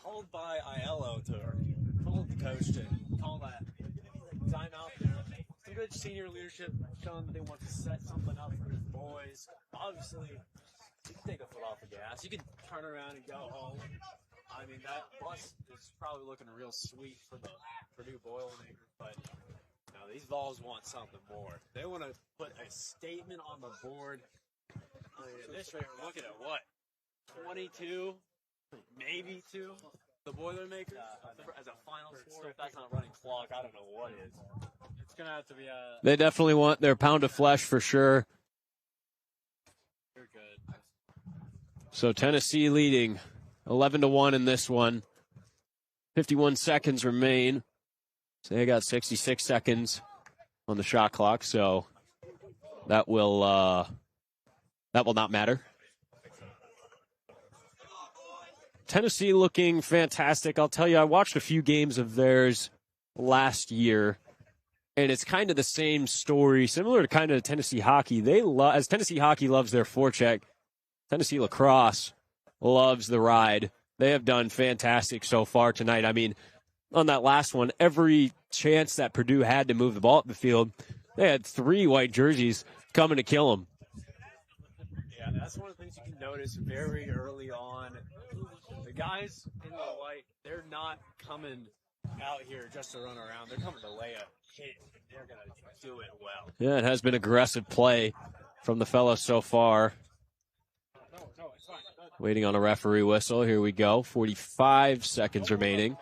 Called by Aiello to call the coach to call that timeout there. Some good senior leadership showing that they want to set something up for his boys. Obviously, you can take a foot off the gas. You can turn around and go home. I mean, that bus is probably looking real sweet for the Purdue Boilermakers, but you know, these Vols want something more. They want to put a statement on the board. I mean, at this rate, we're looking at what? 22, maybe 2. The Boilermakers as a final score. If that's not running clock, I don't know what is. It's going to have to be a... They definitely want their pound of flesh for sure. You're good. So Tennessee leading 11-1 in this one. 51 seconds remain. So they got 66 seconds on the shot clock, so that will not matter. Tennessee looking fantastic. I'll tell you, I watched a few games of theirs last year, and it's kind of the same story, similar to kind of Tennessee hockey. As Tennessee hockey loves their forecheck, Tennessee Lacrosse loves the ride. They have done fantastic so far tonight. I mean, on that last one, every chance that Purdue had to move the ball up the field, they had 3 white jerseys coming to kill them. Yeah, that's one of the things you can notice very early on. The guys in the white, they're not coming out here just to run around. They're coming to lay a hit. They're going to do it well. Yeah, it has been aggressive play from the fellas so far. Waiting on a referee whistle. Here we go. 45 seconds remaining.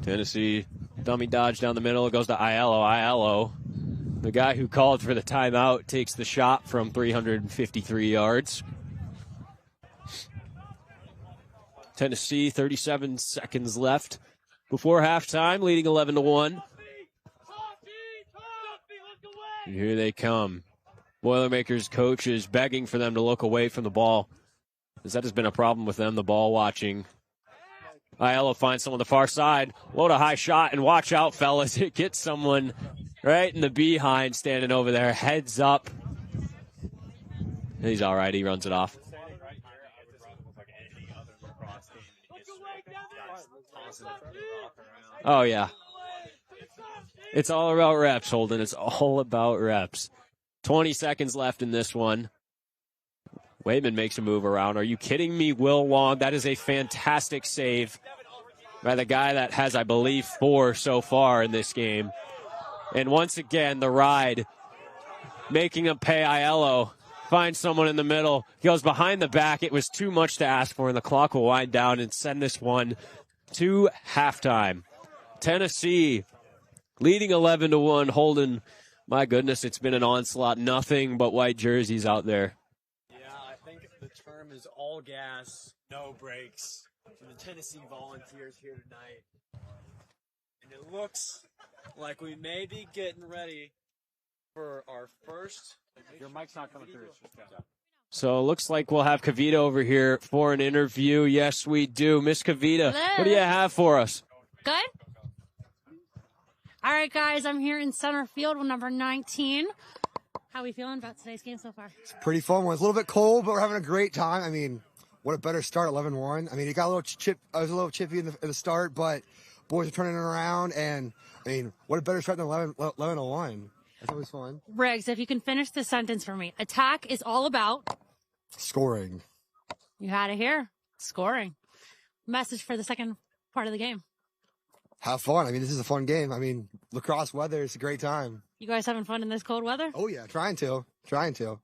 Tennessee dummy dodge down the middle. It goes to Aiello. Aiello, the guy who called for the timeout, takes the shot from 353 yards. Tennessee, 37 seconds left before halftime, leading 11-1. And here they come. Boilermakers coach is begging for them to look away from the ball, because that has been a problem with them, the ball watching. Aiello finds someone on the far side. Load a high shot, and watch out, fellas. It gets someone right in the behind standing over there. Heads up. He's all right. He runs it off. Oh, yeah. It's all about reps, Holden. It's all about reps. 20 seconds left in this one. Wayman makes a move around. Are you kidding me, Will Wong? That is a fantastic save by the guy that has, I believe, 4 so far in this game. And once again, the ride making him pay. Aiello finds someone in the middle. He goes behind the back. It was too much to ask for, and the clock will wind down and send this one to halftime. Tennessee leading 11-1. Holden, my goodness, it's been an onslaught. Nothing but white jerseys out there. Yeah, I think the term is all gas, no brakes for the Tennessee Volunteers here tonight. And it looks like we may be getting ready for our first. Your mic's not coming through. So it looks like we'll have Kavita over here for an interview. Yes, we do. Miss Kavita, what do you have for us? Good? All right, guys, I'm here in center field with number 19. How are we feeling about today's game so far? It's pretty fun. It's a little bit cold, but we're having a great time. I mean, what a better start, 11-1. I mean, it got a little chip. I was a little chippy in the start, but boys are turning it around. And, I mean, what a better start than 11-1. That's always fun. Riggs, if you can finish the sentence for me. Attack is all about scoring. You had it here. Scoring. Message for the second part of the game. Have fun. I mean, this is a fun game. I mean, lacrosse weather, it's a great time. You guys having fun in this cold weather? Oh, yeah. Trying to. All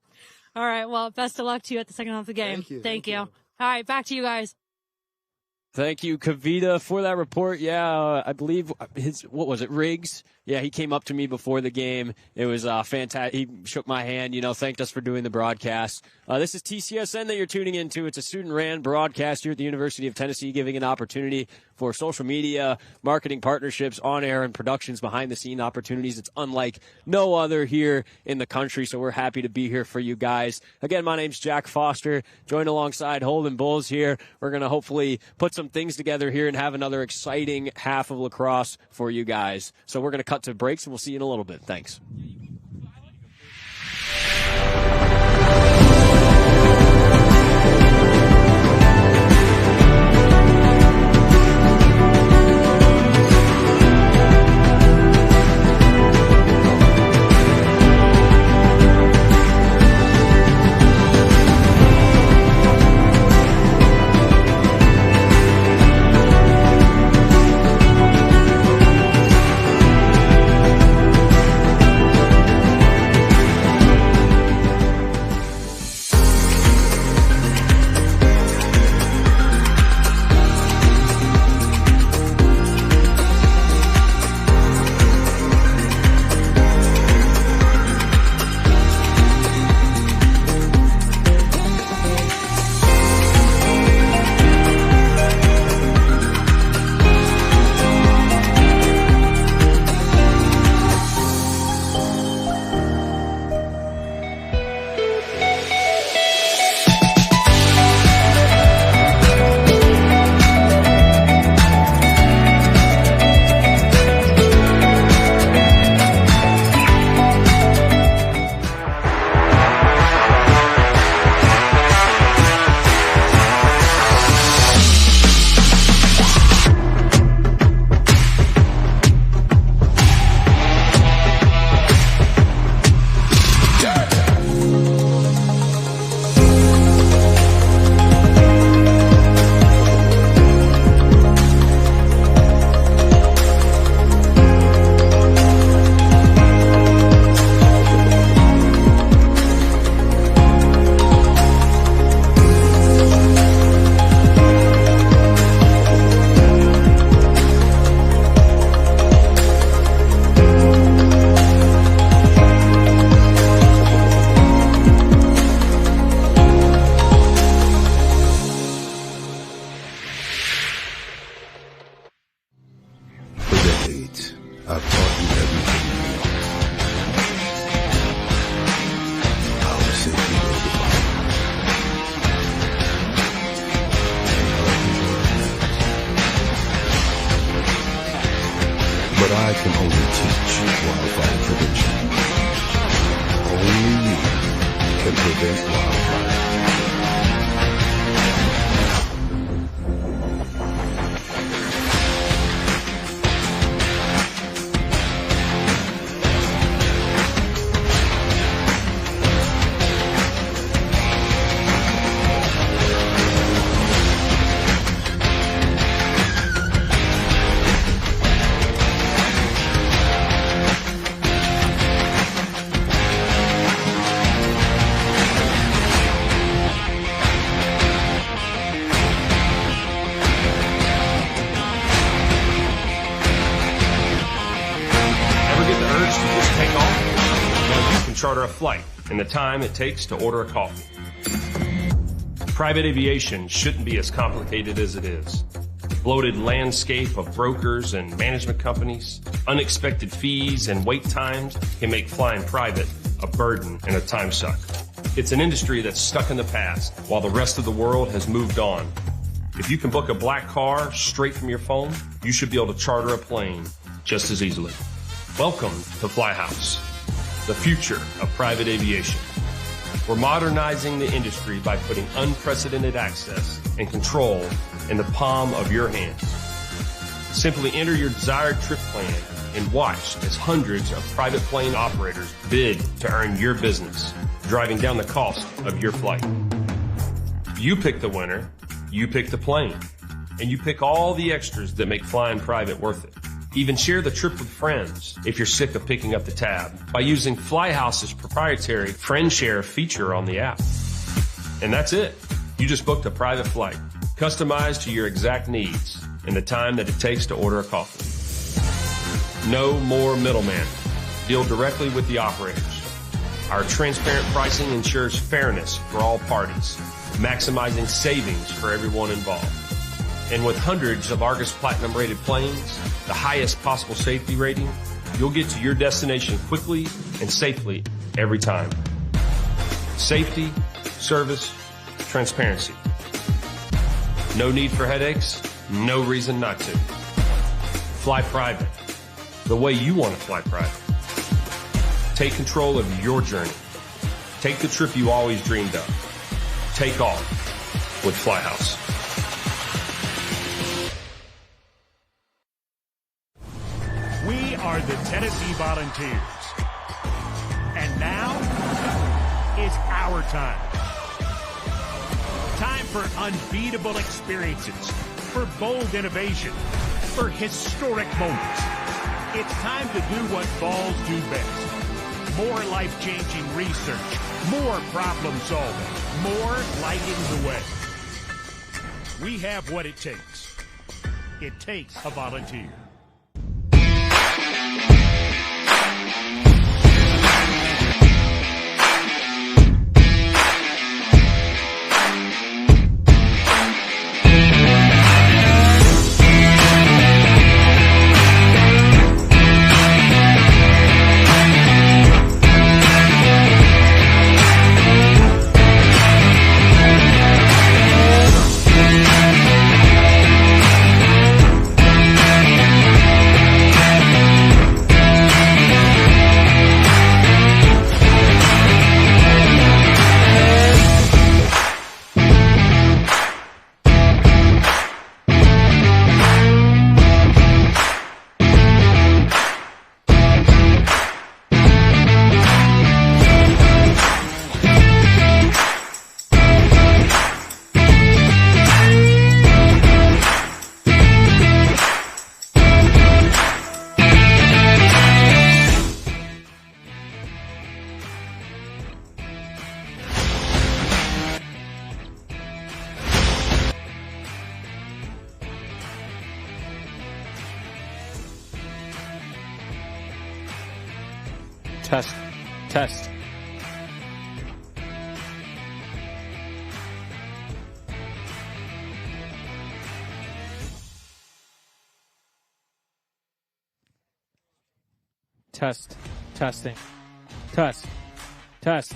right. Well, best of luck to you at the second half of the game. Thank you. All right. Back to you guys. Thank you, Kavita, for that report. Yeah, I believe Riggs? Yeah, he came up to me before the game. It was fantastic. He shook my hand, thanked us for doing the broadcast. This is TCSN that you're tuning into. It's a student-ran broadcast here at the University of Tennessee, giving an opportunity for social media, marketing partnerships, on-air, and productions, behind-the-scene opportunities. It's unlike no other here in the country, so we're happy to be here for you guys. Again, my name's Jack Foster, joined alongside Holden Boles here. We're going to hopefully put some things together here and have another exciting half of lacrosse for you guys. So we're going to cut to breaks, and we'll see you in a little bit. Thanks. I can only teach wildfire prevention. Only you can prevent wildfire. Charter a flight and the time it takes to order a coffee. Private aviation shouldn't be as complicated as it is. Bloated landscape of brokers and management companies, unexpected fees and wait times can make flying private a burden and a time suck. It's an industry that's stuck in the past while the rest of the world has moved on. If you can book a black car straight from your phone, you should be able to charter a plane just as easily. Welcome to Fly House, the future of private aviation. We're modernizing the industry by putting unprecedented access and control in the palm of your hands. Simply enter your desired trip plan and watch as hundreds of private plane operators bid to earn your business, driving down the cost of your flight. You pick the winner, you pick the plane, and you pick all the extras that make flying private worth it. Even share the trip with friends if you're sick of picking up the tab by using Flyhouse's proprietary Friend Share feature on the app. And that's it. You just booked a private flight, customized to your exact needs and the time that it takes to order a coffee. No more middleman. Deal directly with the operators. Our transparent pricing ensures fairness for all parties, maximizing savings for everyone involved. And with hundreds of Argus Platinum rated planes, the highest possible safety rating, you'll get to your destination quickly and safely every time. Safety, service, transparency. No need for headaches, no reason not to. Fly private, the way you want to fly private. Take control of your journey. Take the trip you always dreamed of. Take off with Flyhouse. We are the Tennessee Volunteers. And now is our time. Time for unbeatable experiences, for bold innovation, for historic moments. It's time to do what Vols do best. More life-changing research, more problem solving, more lighting the way. We have what it takes. It takes a volunteer. Test. Test. Test. Testing. Test. Test.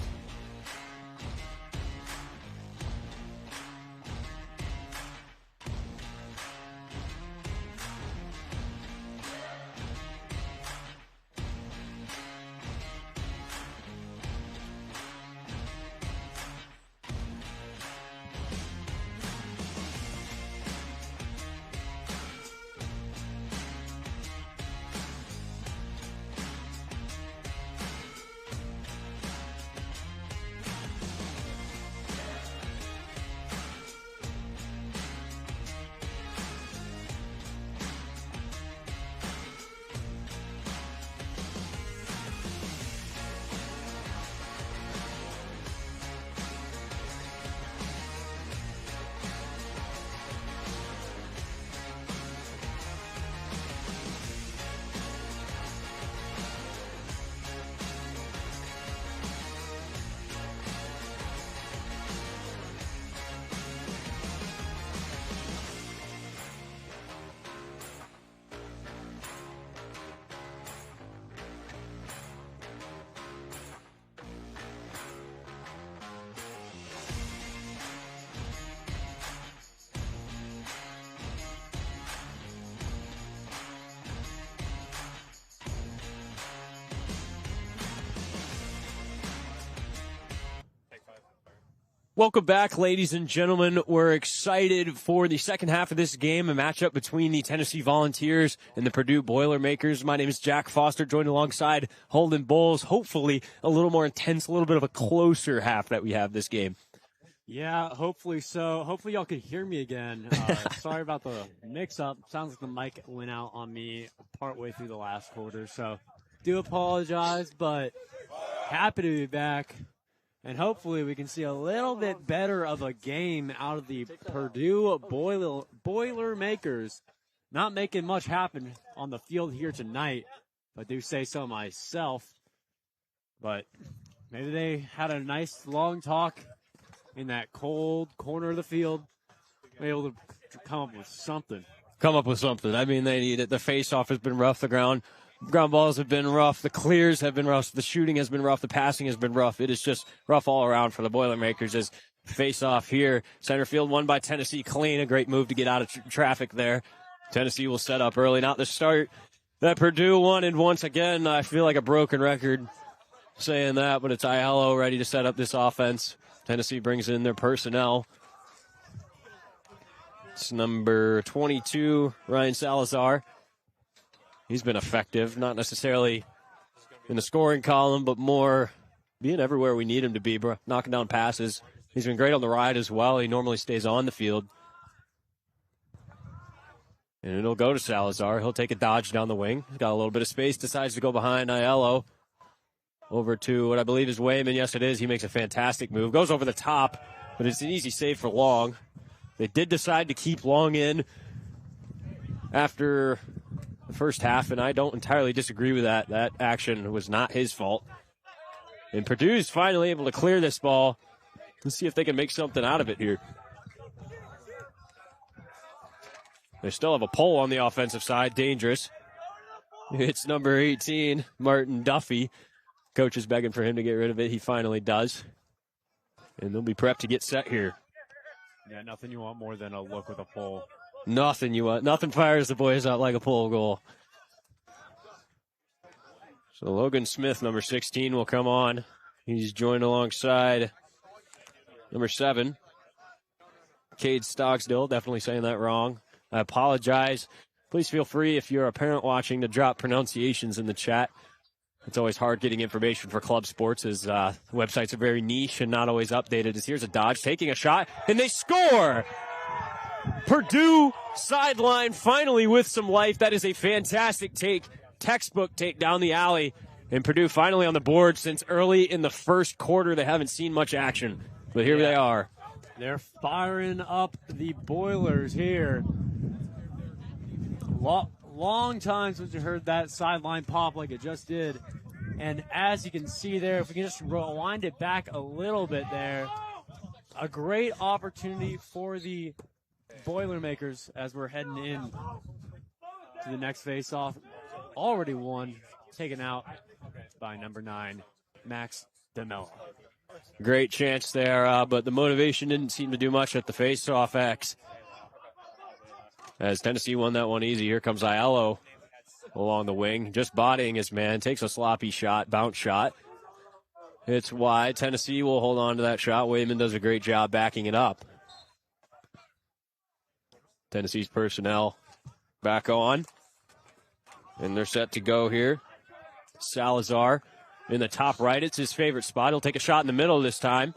Welcome back, ladies and gentlemen. We're excited for the second half of this game, a matchup between the Tennessee Volunteers and the Purdue Boilermakers. My name is Jack Foster, joined alongside Holden Boles. Hopefully a little more intense, a little bit of a closer half that we have this game. Yeah, hopefully so. Hopefully y'all can hear me again. Sorry about the mix-up. Sounds like the mic went out on me partway through the last quarter, so do apologize, but happy to be back. And hopefully we can see a little bit better of a game out of the Purdue Boilermakers. Not making much happen on the field here tonight, if I do say so myself. But maybe they had a nice long talk in that cold corner of the field. Able to come up with something. I mean, they need it. The face-off has been rough. The ground balls have been rough. The clears have been rough. The shooting has been rough. The passing has been rough. It is just rough all around for the Boilermakers as face-off here. Center field won by Tennessee clean. A great move to get out of traffic there. Tennessee will set up early. Not the start that Purdue won. And once again, I feel like a broken record saying that, but it's Aiello ready to set up this offense. Tennessee brings in their personnel. It's number 22, Ryan Salazar. He's been effective, not necessarily in the scoring column, but more being everywhere we need him to be, knocking down passes. He's been great on the ride as well. He normally stays on the field. And it'll go to Salazar. He'll take a dodge down the wing. He's got a little bit of space, decides to go behind Aiello. Over to what I believe is Wayman. Yes, it is. He makes a fantastic move. Goes over the top, but it's an easy save for Long. They did decide to keep Long in after the first half, and I don't entirely disagree with that. That action was not his fault. And Purdue's finally able to clear this ball. Let's see if they can make something out of it here. They still have a pole on the offensive side. Dangerous. It's number 18, Martin Duffy. Coach is begging for him to get rid of it. He finally does. And they'll be prepped to get set here. Yeah, nothing you want more than a look with a pole. Nothing you want. Nothing fires the boys out like a pole goal. So Logan Smith, number 16, will come on. He's joined alongside number 7, Cade Stocksdill. Definitely saying that wrong. I apologize. Please feel free, if you're a parent watching, to drop pronunciations in the chat. It's always hard getting information for club sports as websites are very niche and not always updated. As here's a dodge, taking a shot, and they score! Purdue sideline finally with some life. That is a fantastic take, textbook take down the alley. And Purdue finally on the board since early in the first quarter. They haven't seen much action, but here they are. They're firing up the Boilers here. Long time since you heard that sideline pop like it just did. And as you can see there, if we can just rewind it back a little bit there, a great opportunity for the Boilermakers as we're heading in to the next face-off. Already won, taken out by number 9, Max DeMello. Great chance there, but the motivation didn't seem to do much at the face-off X. As Tennessee won that one easy. Here comes Aiello along the wing, just bodying his man, takes a sloppy shot, bounce shot. It's wide. Tennessee will hold on to that shot. Wayman does a great job backing it up. Tennessee's personnel back on, and they're set to go here. Salazar in the top right. It's his favorite spot. He'll take a shot in the middle this time.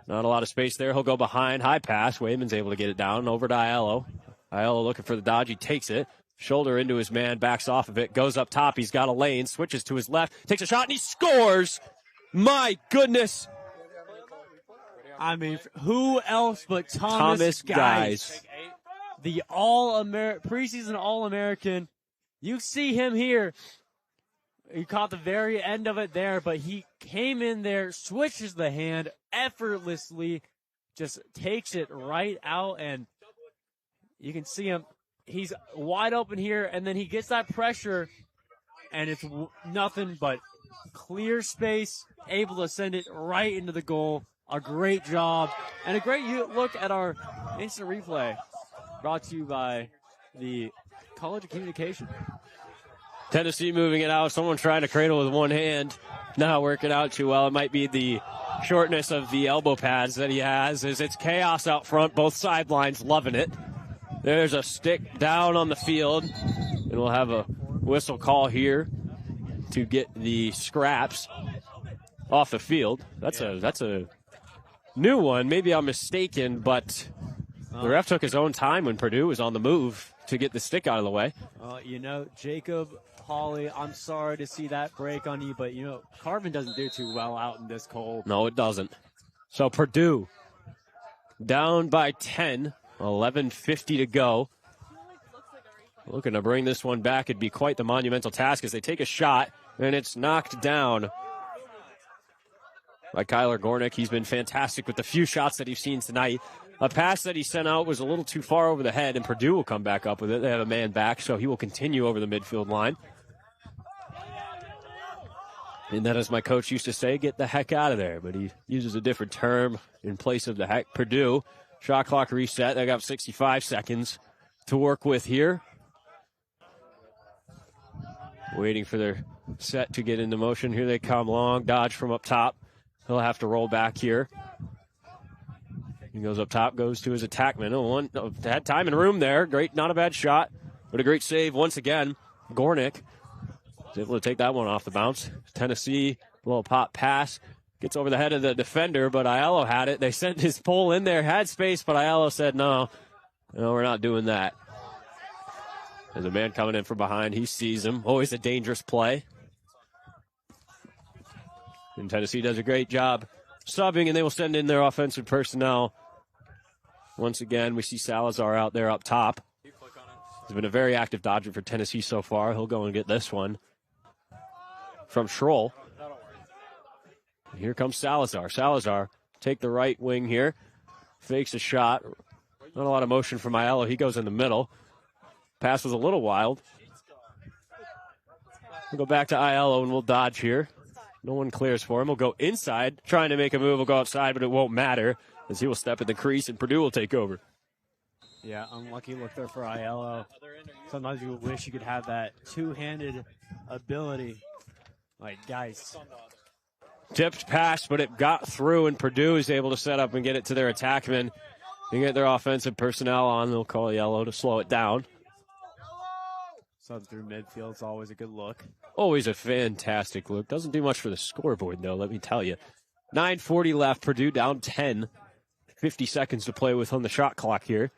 Not a lot of space there. He'll go behind. High pass. Wayman's able to get it down. Over to Aiello. Aiello looking for the dodge. He takes it. Shoulder into his man. Backs off of it. Goes up top. He's got a lane. Switches to his left. Takes a shot, and he scores! My goodness. I mean, who else but Thomas Guys? The preseason All-American. You see him here. He caught the very end of it there, but he came in there, switches the hand effortlessly, just takes it right out, and you can see him. He's wide open here, and then he gets that pressure, and it's nothing but clear space, able to send it right into the goal. A great job, and a great look at our instant replay, brought to you by the College of Communication. Tennessee moving it out. Someone trying to cradle with one hand. Not working out too well. It might be the shortness of the elbow pads that he has. As it's chaos out front. Both sidelines loving it. There's a stick down on the field. And we'll have a whistle call here to get the scraps off the field. That's a new one. Maybe I'm mistaken, but the ref took his own time when Purdue was on the move to get the stick out of the way. You know, Jacob Hawley, I'm sorry to see that break on you, but, you know, Carvin doesn't do too well out in this cold. No, it doesn't. So Purdue down by 10, 11:50 to go. Looking to bring this one back. It'd be quite the monumental task as they take a shot, and it's knocked down by Kyler Gornick. He's been fantastic with the few shots that he's seen tonight. A pass that he sent out was a little too far over the head, and Purdue will come back up with it. They have a man back, so he will continue over the midfield line. And then, as my coach used to say, get the heck out of there. But he uses a different term in place of the heck. Purdue, shot clock reset. They got 65 seconds to work with here. Waiting for their set to get into motion. Here they come. Long dodge from up top. He'll have to roll back here. He goes up top, goes to his attackman. Had time and room there. Great, not a bad shot, but a great save once again. Gornick is able to take that one off the bounce. Tennessee, a little pop pass. Gets over the head of the defender, but Aiello had it. They sent his pole in there, had space, but Aiello said, no, we're not doing that. There's a man coming in from behind. He sees him. Always a dangerous play. And Tennessee does a great job subbing, and they will send in their offensive personnel. Once again, we see Salazar out there up top. He's been a very active dodger for Tennessee so far. He'll go and get this one from Schroll. Here comes Salazar. Salazar, take the right wing here. Fakes a shot. Not a lot of motion from Aiello. He goes in the middle. Pass was a little wild. We'll go back to Aiello, and we'll dodge here. No one clears for him. We'll go inside, trying to make a move. We'll go outside, but it won't matter as he will step in the crease, and Purdue will take over. Yeah, unlucky look there for Aiello. Sometimes you wish you could have that two-handed ability like Bais. Tipped pass, but it got through, and Purdue is able to set up and get it to their attackman and get their offensive personnel on. They'll call Aiello to slow it down. Sub through midfield is always a good look. Always a fantastic look. Doesn't do much for the scoreboard, though, let me tell you. 9:40 left. Purdue down 10. 50 seconds to play with on the shot clock here.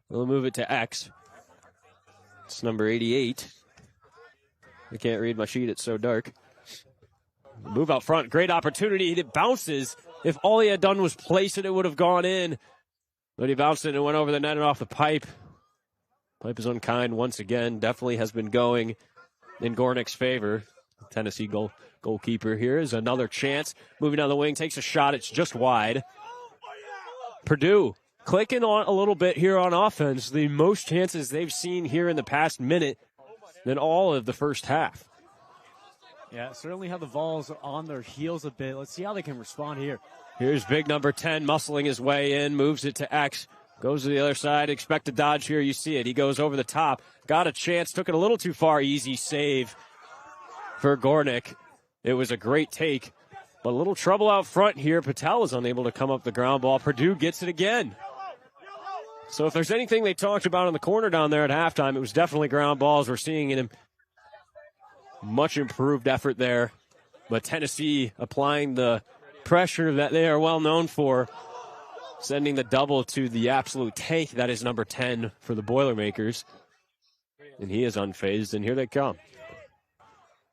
We'll move it to X. It's number 88. I can't read my sheet. It's so dark. Move out front. Great opportunity. It bounces. If all he had done was place it, it would have gone in. But he bounced it and went over the net and off the pipe. Pipe is unkind once again. Definitely has been going in Gornick's favor. Tennessee goalkeeper here is another chance. Moving down the wing, takes a shot. It's just wide. Purdue clicking on a little bit here on offense. The most chances they've seen here in the past minute than all of the first half. Yeah, certainly have the Vols on their heels a bit. Let's see how they can respond here. Here's big number 10 muscling his way in, moves it to X. Goes to the other side. Expect a dodge here. You see it. He goes over the top. Got a chance. Took it a little too far. Easy save for Gornick. It was a great take. But a little trouble out front here. Patel is unable to come up the ground ball. Purdue gets it again. So if there's anything they talked about in the corner down there at halftime, it was definitely ground balls. We're seeing in him much improved effort there. But Tennessee applying the pressure that they are well known for. Sending the double to the absolute tank. That is number 10 for the Boilermakers. And he is unfazed, and here they come.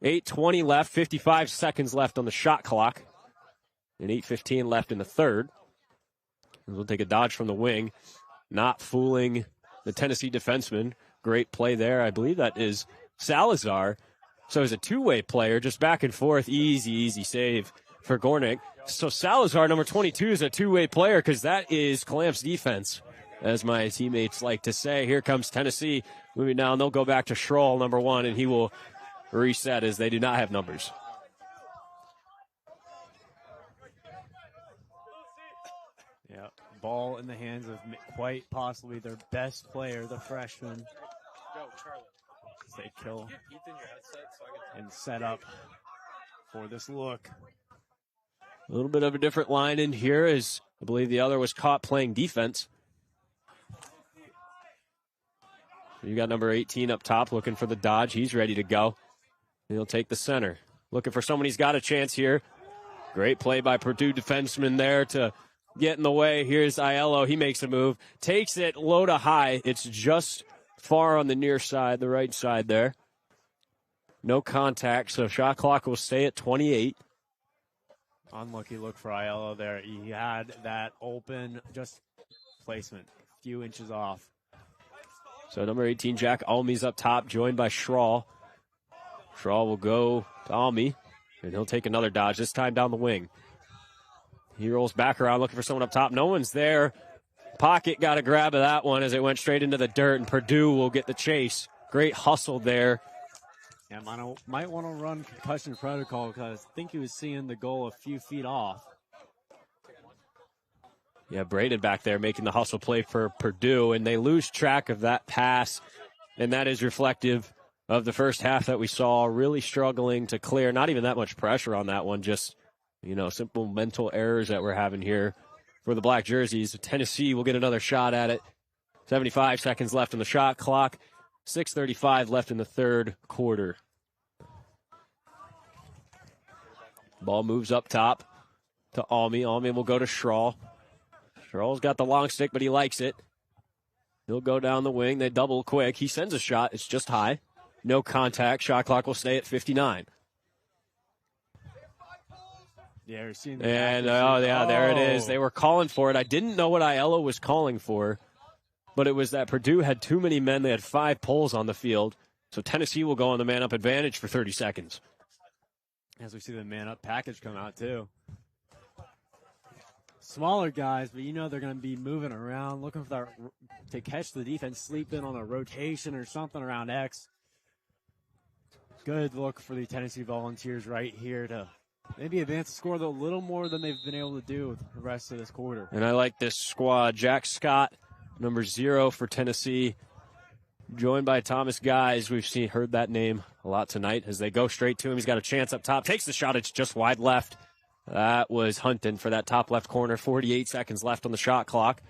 8:20 left, 55 seconds left on the shot clock. And 8:15 left in the third. We'll take a dodge from the wing. Not fooling the Tennessee defenseman. Great play there. I believe that is Salazar. So he's a two-way player, just back and forth. Easy save for Gornick. So Salazar, number 22, is a two-way player because that is Clamp's defense, as my teammates like to say. Here comes Tennessee moving down. They'll go back to Schroll, number 1, and he will reset as they do not have numbers. Yeah, ball in the hands of quite possibly their best player, the freshman. They kill and set up for this look. A little bit of a different line in here as I believe the other was caught playing defense. You got number 18 up top looking for the dodge. He's ready to go. He'll take the center. Looking for someone. He's got a chance here. Great play by Purdue defenseman there to get in the way. Here's Aiello. He makes a move. Takes it low to high. It's just far on the near side, the right side there. No contact, so shot clock will stay at 28. Unlucky look for Aiello there. He had that open, just placement, a few inches off. So number 18, Jack Almey's up top, joined by Schrahl. Schrahl will go to Almey, and he'll take another dodge, this time down the wing. He rolls back around looking for someone up top. No one's there. Pocket got a grab of that one as it went straight into the dirt, and Purdue will get the chase. Great hustle there. Yeah, might want to run concussion protocol because I think he was seeing the goal a few feet off. Yeah, Braden back there making the hustle play for Purdue, and they lose track of that pass, and that is reflective of the first half that we saw, really struggling to clear. Not even that much pressure on that one, just, simple mental errors that we're having here for the black jerseys. Tennessee will get another shot at it. 75 seconds left on the shot clock. 6:35 left in the third quarter. Ball moves up top to Almey. Almey will go to Schrahl. Schrahl's got the long stick, but he likes it. He'll go down the wing. They double quick. He sends a shot. It's just high. No contact. Shot clock will stay at 59. Yeah, we're seeing and, there it is. They were calling for it. I didn't know what Aiello was calling for, but it was that Purdue had too many men. They had 5 poles on the field. So Tennessee will go on the man-up advantage for 30 seconds. As we see the man-up package come out, too. Smaller guys, but they're going to be moving around, looking for that to catch the defense, sleeping on a rotation or something around X. Good look for the Tennessee Volunteers right here to maybe advance the score a little more than they've been able to do with the rest of this quarter. And I like this squad. Jack Scott, number 0 for Tennessee, joined by Thomas Guys. We've heard that name a lot tonight as they go straight to him. He's got a chance up top. Takes the shot. It's just wide left. That was Hunton for that top left corner. 48 seconds left on the shot clock.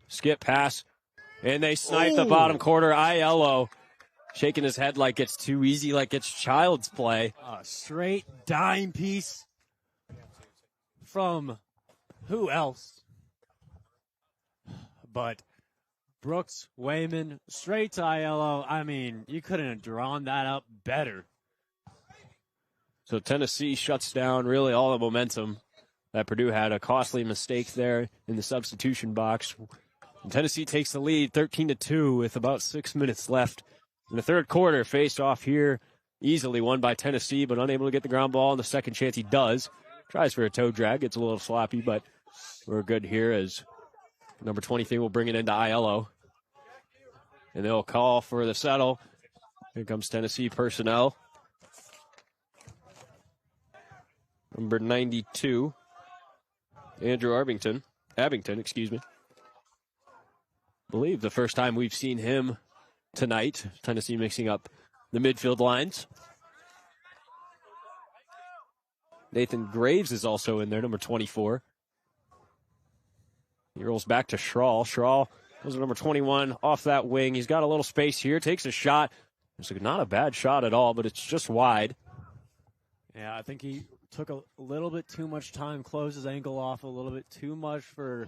Skip pass. And they snipe the bottom corner. Aiello shaking his head like it's too easy, like it's child's play. A straight dime piece from who else but Brooks Wayman, straight to Aiello. I mean, you couldn't have drawn that up better. So Tennessee shuts down really all the momentum that Purdue had. A costly mistake there in the substitution box. And Tennessee takes the lead 13-2 with about 6 minutes left in the third quarter. Face off here, easily won by Tennessee, but unable to get the ground ball. And the second chance he does. Tries for a toe drag. Gets a little sloppy, but we're good here as number 23 will bring it into Aiello. And they'll call for the settle. Here comes Tennessee personnel. Number 92, Andrew Abington, excuse me. I believe the first time we've seen him tonight. Tennessee mixing up the midfield lines. Nathan Graves is also in there, number 24. He rolls back to Schrahl. Schrahl goes to number 21 off that wing. He's got a little space here, takes a shot. It's not a bad shot at all, but it's just wide. Yeah, I think he took a little bit too much time, closed his ankle off a little bit too much for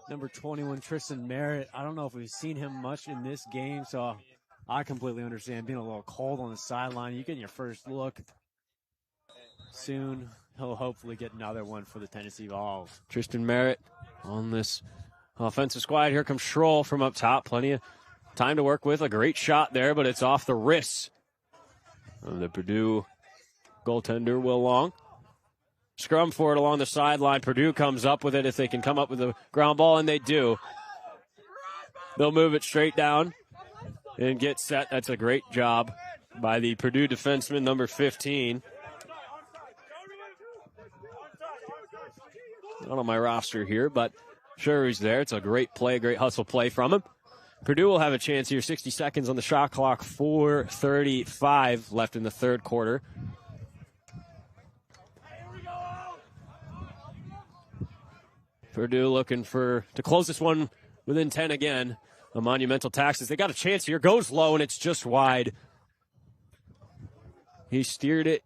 number 21, Tristan Merritt. I don't know if we've seen him much in this game, so I completely understand being a little cold on the sideline. You get your first look. Soon, he'll hopefully get another one for the Tennessee Vols. Tristan Merritt on this offensive squad. Here comes Schrahl from up top. Plenty of time to work with. A great shot there, but it's off the wrists of the Purdue goaltender, Will Long. Scrum for it along the sideline. Purdue comes up with it if they can come up with a ground ball, and they do. They'll move it straight down and get set. That's a great job by the Purdue defenseman, number 15. Not on my roster here, but sure he's there. It's a great play, great hustle play from him. Purdue will have a chance here. 60 seconds on the shot clock. 4:35 left in the third quarter. Purdue looking to close this one within 10 again. A monumental taxes. They got a chance here. Goes low, and it's just wide. He steered it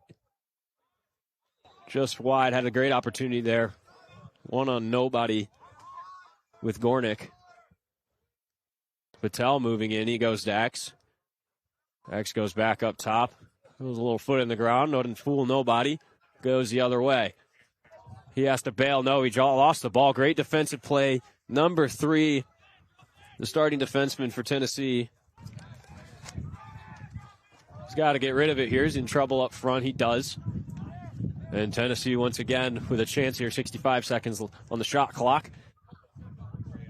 just wide. Had a great opportunity there. One on nobody with Gornick. Patel moving in. He goes to X. X goes back up top. There's a little foot in the ground. Didn't fool nobody. Goes the other way. He has to bail. No, he lost the ball. Great defensive play. Number 3, the starting defenseman for Tennessee. He's got to get rid of it here. He's in trouble up front. He does. And Tennessee once again with a chance here. 65 seconds on the shot clock.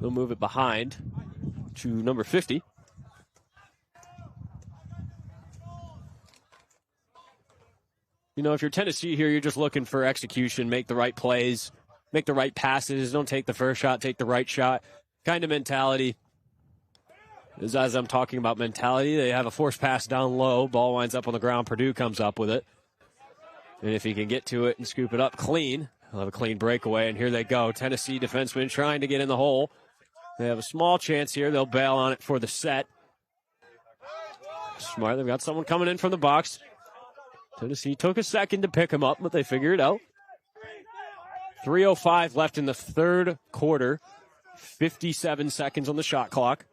They'll move it behind to number 50. You know, if you're Tennessee here, you're just looking for execution, make the right plays, make the right passes. Don't take the first shot, take the right shot kind of mentality. As I'm talking about mentality, they have a forced pass down low. Ball winds up on the ground. Purdue comes up with it. And if he can get to it and scoop it up clean, he'll have a clean breakaway. And here they go. Tennessee defensemen trying to get in the hole. They have a small chance here. They'll bail on it for the set. Smart. They've got someone coming in from the box. Tennessee took a second to pick him up, but they figure it out. 3:05 left in the third quarter. 57 seconds on the shot clock.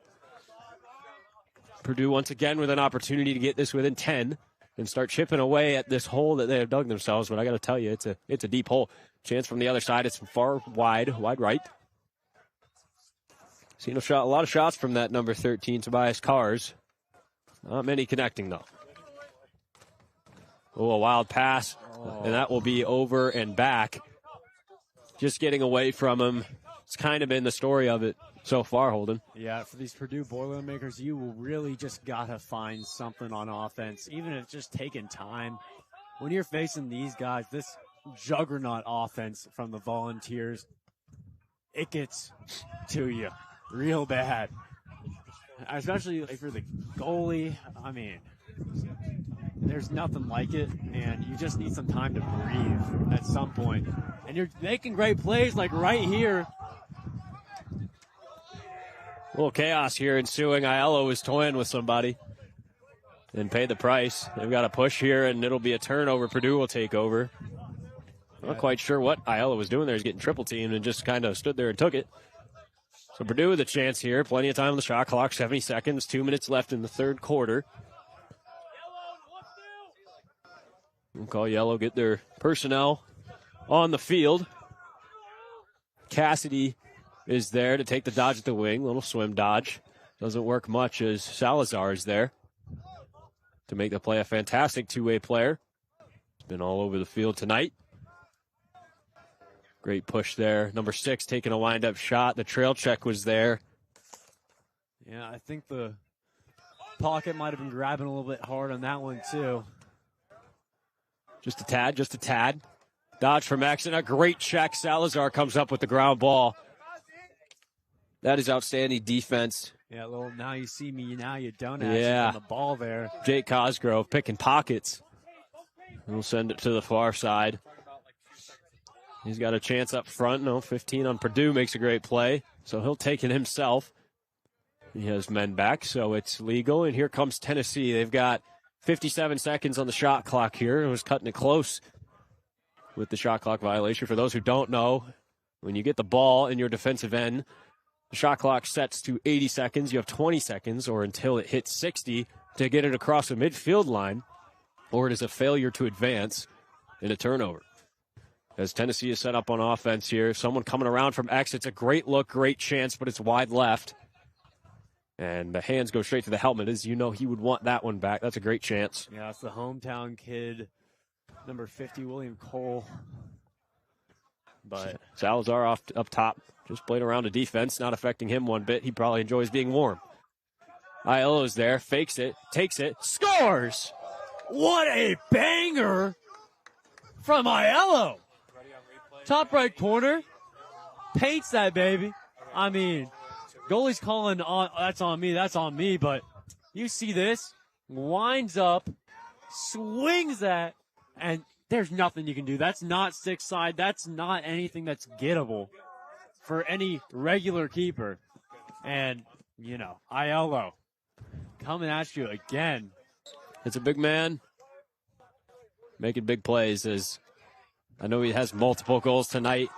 Purdue once again with an opportunity to get this within 10 and start chipping away at this hole that they have dug themselves. But I got to tell you, it's a deep hole. Chance from the other side. It's far wide right. Seen a lot of shots from that number 13, Tobias Cars. Not many connecting, though. Oh, a wild pass, and that will be over and back. Just getting away from him. It's kind of been the story of it so far, Holden. Yeah, for these Purdue Boilermakers, you will really just got to find something on offense, even if it's just taking time. When you're facing these guys, this juggernaut offense from the Volunteers, it gets to you real bad. Especially if you're the goalie. I mean, there's nothing like it, and you just need some time to breathe at some point. And you're making great plays like right here. A little chaos here ensuing. Aiello is toying with somebody and paid the price. They've got a push here, and it'll be a turnover. Purdue will take over. Not quite sure what Aiello was doing there. He's getting triple teamed and just kind of stood there and took it. So Purdue with a chance here. Plenty of time on the shot clock. 70 seconds. 2 minutes left in the third quarter. We'll call yellow, get their personnel on the field. Cassidy is there to take the dodge at the wing. Little swim dodge. Doesn't work much as Salazar is there to make the play. A fantastic two-way player. He's been all over the field tonight. Great push there. Number 6 taking a wind-up shot. The trail check was there. Yeah, I think the pocket might have been grabbing a little bit hard on that one, too. Just a tad. Dodge from X, and a great check. Salazar comes up with the ground ball. That is outstanding defense. Yeah, little now you see me, now you don't on the ball there. Jake Cosgrove picking pockets. We'll send it to the far side. He's got a chance up front. 15 on Purdue makes a great play. So he'll take it himself. He has men back, so it's legal. And here comes Tennessee. They've got 57 seconds on the shot clock here. It was cutting it close with the shot clock violation. For those who don't know, when you get the ball in your defensive end, the shot clock sets to 80 seconds. You have 20 seconds or until it hits 60 to get it across the midfield line, or it is a failure to advance in a turnover. As Tennessee is set up on offense here, someone coming around from X. It's a great look, great chance, but it's wide left. And the hands go straight to the helmet. As you know, he would want that one back. That's a great chance. Yeah, it's the hometown kid, number 50, William Cole. But Salazar up top, just played around a defense, not affecting him one bit. He probably enjoys being warm. Aiello's there, fakes it, takes it, scores! What a banger from Aiello! Top right corner, paints that baby. I mean, goalie's calling on, that's on me, but you see this, winds up, swings that, and there's nothing you can do. That's not stick side. That's not anything that's gettable for any regular keeper. And, Aiello coming at you again. It's a big man making big plays as I know he has multiple goals tonight,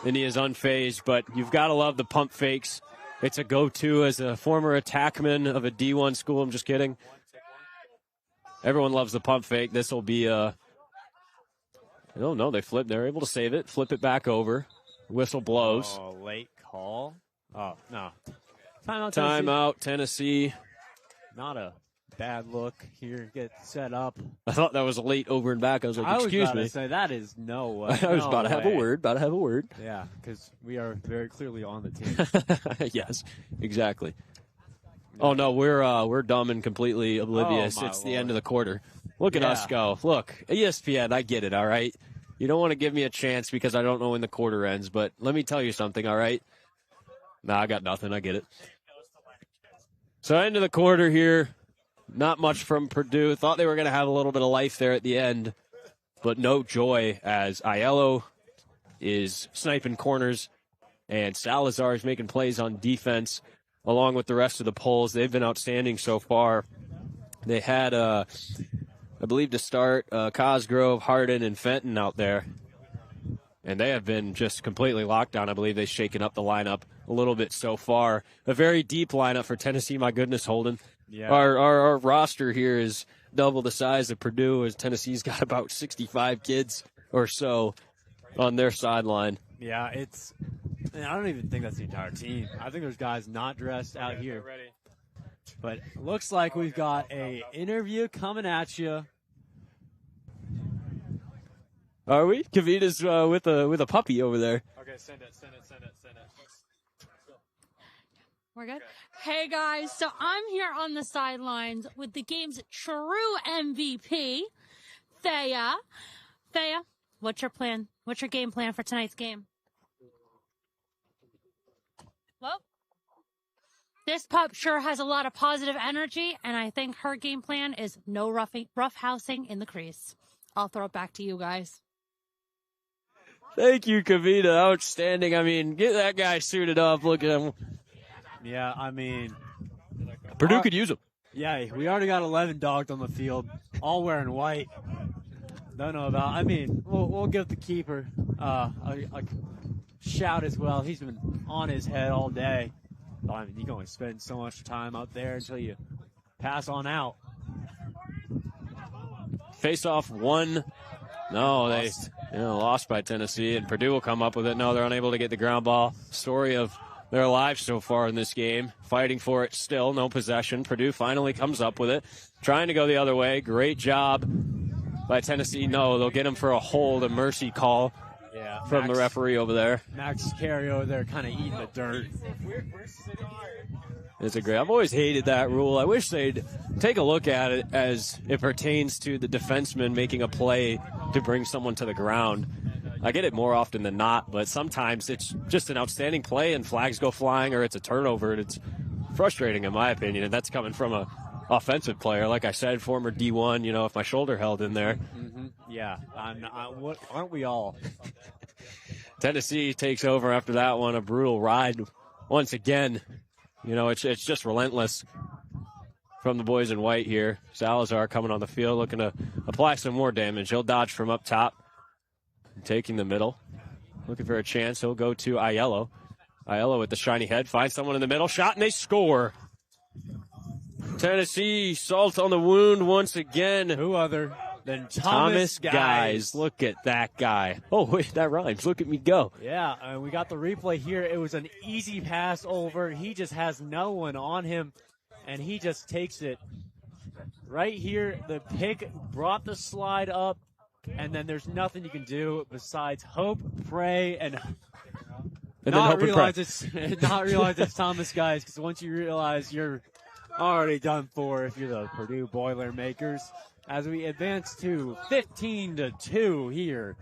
and he is unfazed, but you've got to love the pump fakes. It's a go-to as a former attackman of a D1 school. I'm just kidding. Everyone loves the pump fake. This will be I don't know. They flipped. They're able to save it, flip it back over. Whistle blows. Oh, late call. Oh, no. Timeout, Timeout, Tennessee. Not a bad look here. Get set up. I thought that was a late over and back. I was like, excuse me. To say, that is no way. I was about to have a word. Yeah, because we are very clearly on the team. Yes, exactly. Oh, no, we're dumb and completely oblivious. Oh, it's the end of the quarter. Look at us go. Look, ESPN, I get it, all right? You don't want to give me a chance because I don't know when the quarter ends, but let me tell you something, all right? Nah, I got nothing. I get it. So end of the quarter here. Not much from Purdue. Thought they were going to have a little bit of life there at the end, but no joy as Aiello is sniping corners and Salazar is making plays on defense along with the rest of the Poles. They've been outstanding so far. They had, I believe to start, Cosgrove, Harden, and Fenton out there, and they have been just completely locked down. I believe they've shaken up the lineup a little bit so far. A very deep lineup for Tennessee. My goodness, Holden. Yeah. Our roster here is double the size of Purdue, as Tennessee's got about 65 kids or so on their sideline. Yeah, I don't even think that's the entire team. I think there's guys not dressed out here. But it looks like we've got a interview coming at you. Are we? Kavita's with a puppy over there. Okay, send it. We're good? Hey, guys. So I'm here on the sidelines with the game's true MVP, Thea. Thea, what's your plan? What's your game plan for tonight's game? Well, this pup sure has a lot of positive energy, and I think her game plan is no roughhousing in the crease. I'll throw it back to you guys. Thank you, Kavita. Outstanding. I mean, get that guy suited up. Look at him. Yeah, I mean, Purdue could use him. Yeah, we already got 11 dogs on the field, all wearing white. Don't know about. I mean, we'll give the keeper a shout as well. He's been on his head all day. I mean, you can only spend so much time out there until you pass on out. Face-off one. No, they lost by Tennessee, and Purdue will come up with it. No, they're unable to get the ground ball. Story of their lives so far in this game. Fighting for it still, no possession. Purdue finally comes up with it. Trying to go the other way. Great job by Tennessee. No, they'll get him for a hold, a mercy call from the referee over there. Max Carey over there kind of eating the dirt. It's a great. I've always hated that rule. I wish they'd take a look at it as it pertains to the defenseman making a play to bring someone to the ground. I get it more often than not, but sometimes it's just an outstanding play and flags go flying or it's a turnover, and it's frustrating in my opinion, and that's coming from a offensive player. Like I said, former D1, if my shoulder held in there. Mm-hmm. Yeah, aren't we all? Tennessee takes over after that one, a brutal ride once again. It's just relentless from the boys in white here. Salazar coming on the field looking to apply some more damage. He'll dodge from up top. Taking the middle. Looking for a chance. He'll go to Aiello. Aiello with the shiny head. Finds someone in the middle. Shot, and they score. Tennessee, salt on the wound once again. Who other than Thomas Guys. Look at that guy. Oh, wait, that rhymes. Look at me go. Yeah, we got the replay here. It was an easy pass over. He just has no one on him, and he just takes it right here. The pick brought the slide up. And then there's nothing you can do besides hope, pray, and not realize it's Thomas Guys. Because once you realize you're already done for if you're the Purdue Boilermakers. As we advance to 15-2 here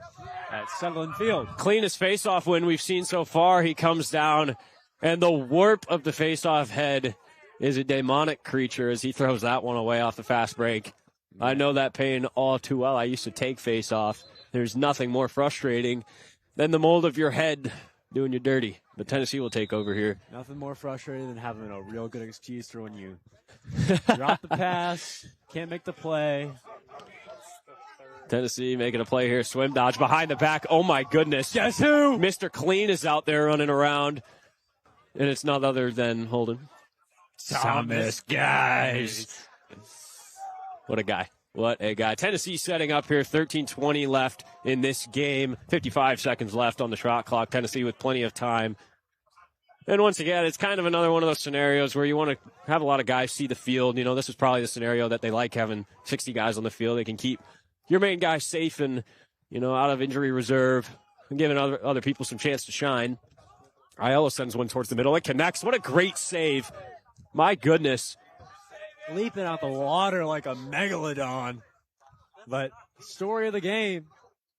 at Sutherland Field. Cleanest face-off win we've seen so far. He comes down, and the warp of the face-off head is a demonic creature as he throws that one away off the fast break. I know that pain all too well. I used to take face-off. There's nothing more frustrating than the mold of your head doing you dirty. But Tennessee will take over here. Nothing more frustrating than having a real good excuse for when you drop the pass, can't make the play. Tennessee making a play here. Swim dodge behind the back. Oh, my goodness. Guess who? Mr. Clean is out there running around. And it's none other than Holden. Thomas Guys. What a guy. What a guy. Tennessee setting up here. 13:20 left in this game. 55 seconds left on the shot clock. Tennessee with plenty of time. And once again, it's kind of another one of those scenarios where you want to have a lot of guys see the field. You know, this is probably the scenario that they like, having 60 guys on the field. They can keep your main guy safe and, you know, out of injury reserve and giving other people some chance to shine. Aiello sends one towards the middle. It connects. What a great save. My goodness. Leaping out the water like a megalodon. But story of the game,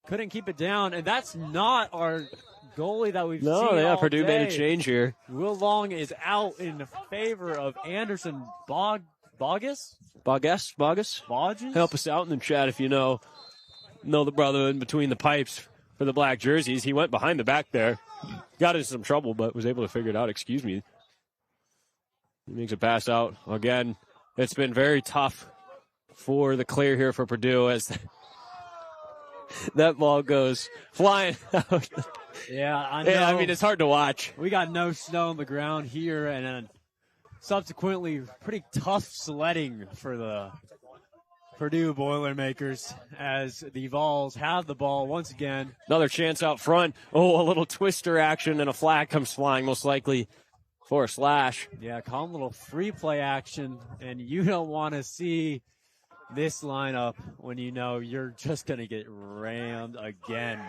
couldn't keep it down. And that's not our goalie that we've seen all Purdue day. made a change here. Will Long is out in favor of Anderson Bogus? Help us out in the chat if you know the brother in between the pipes for the black jerseys. He went behind the back there. Got into some trouble, but was able to figure it out. Excuse me. He makes a pass out. Again, it's been very tough for the clear here for Purdue as that ball goes flying out. Yeah, I know. Yeah, I mean, it's hard to watch. We got no snow on the ground here, and then subsequently pretty tough sledding for the Purdue Boilermakers as the Vols have the ball once again. Another chance out front. Oh, a little twister action, and a flag comes flying, most likely for a slash. Yeah, calm little free play action, and you don't want to see this lineup when you know you're just going to get rammed again.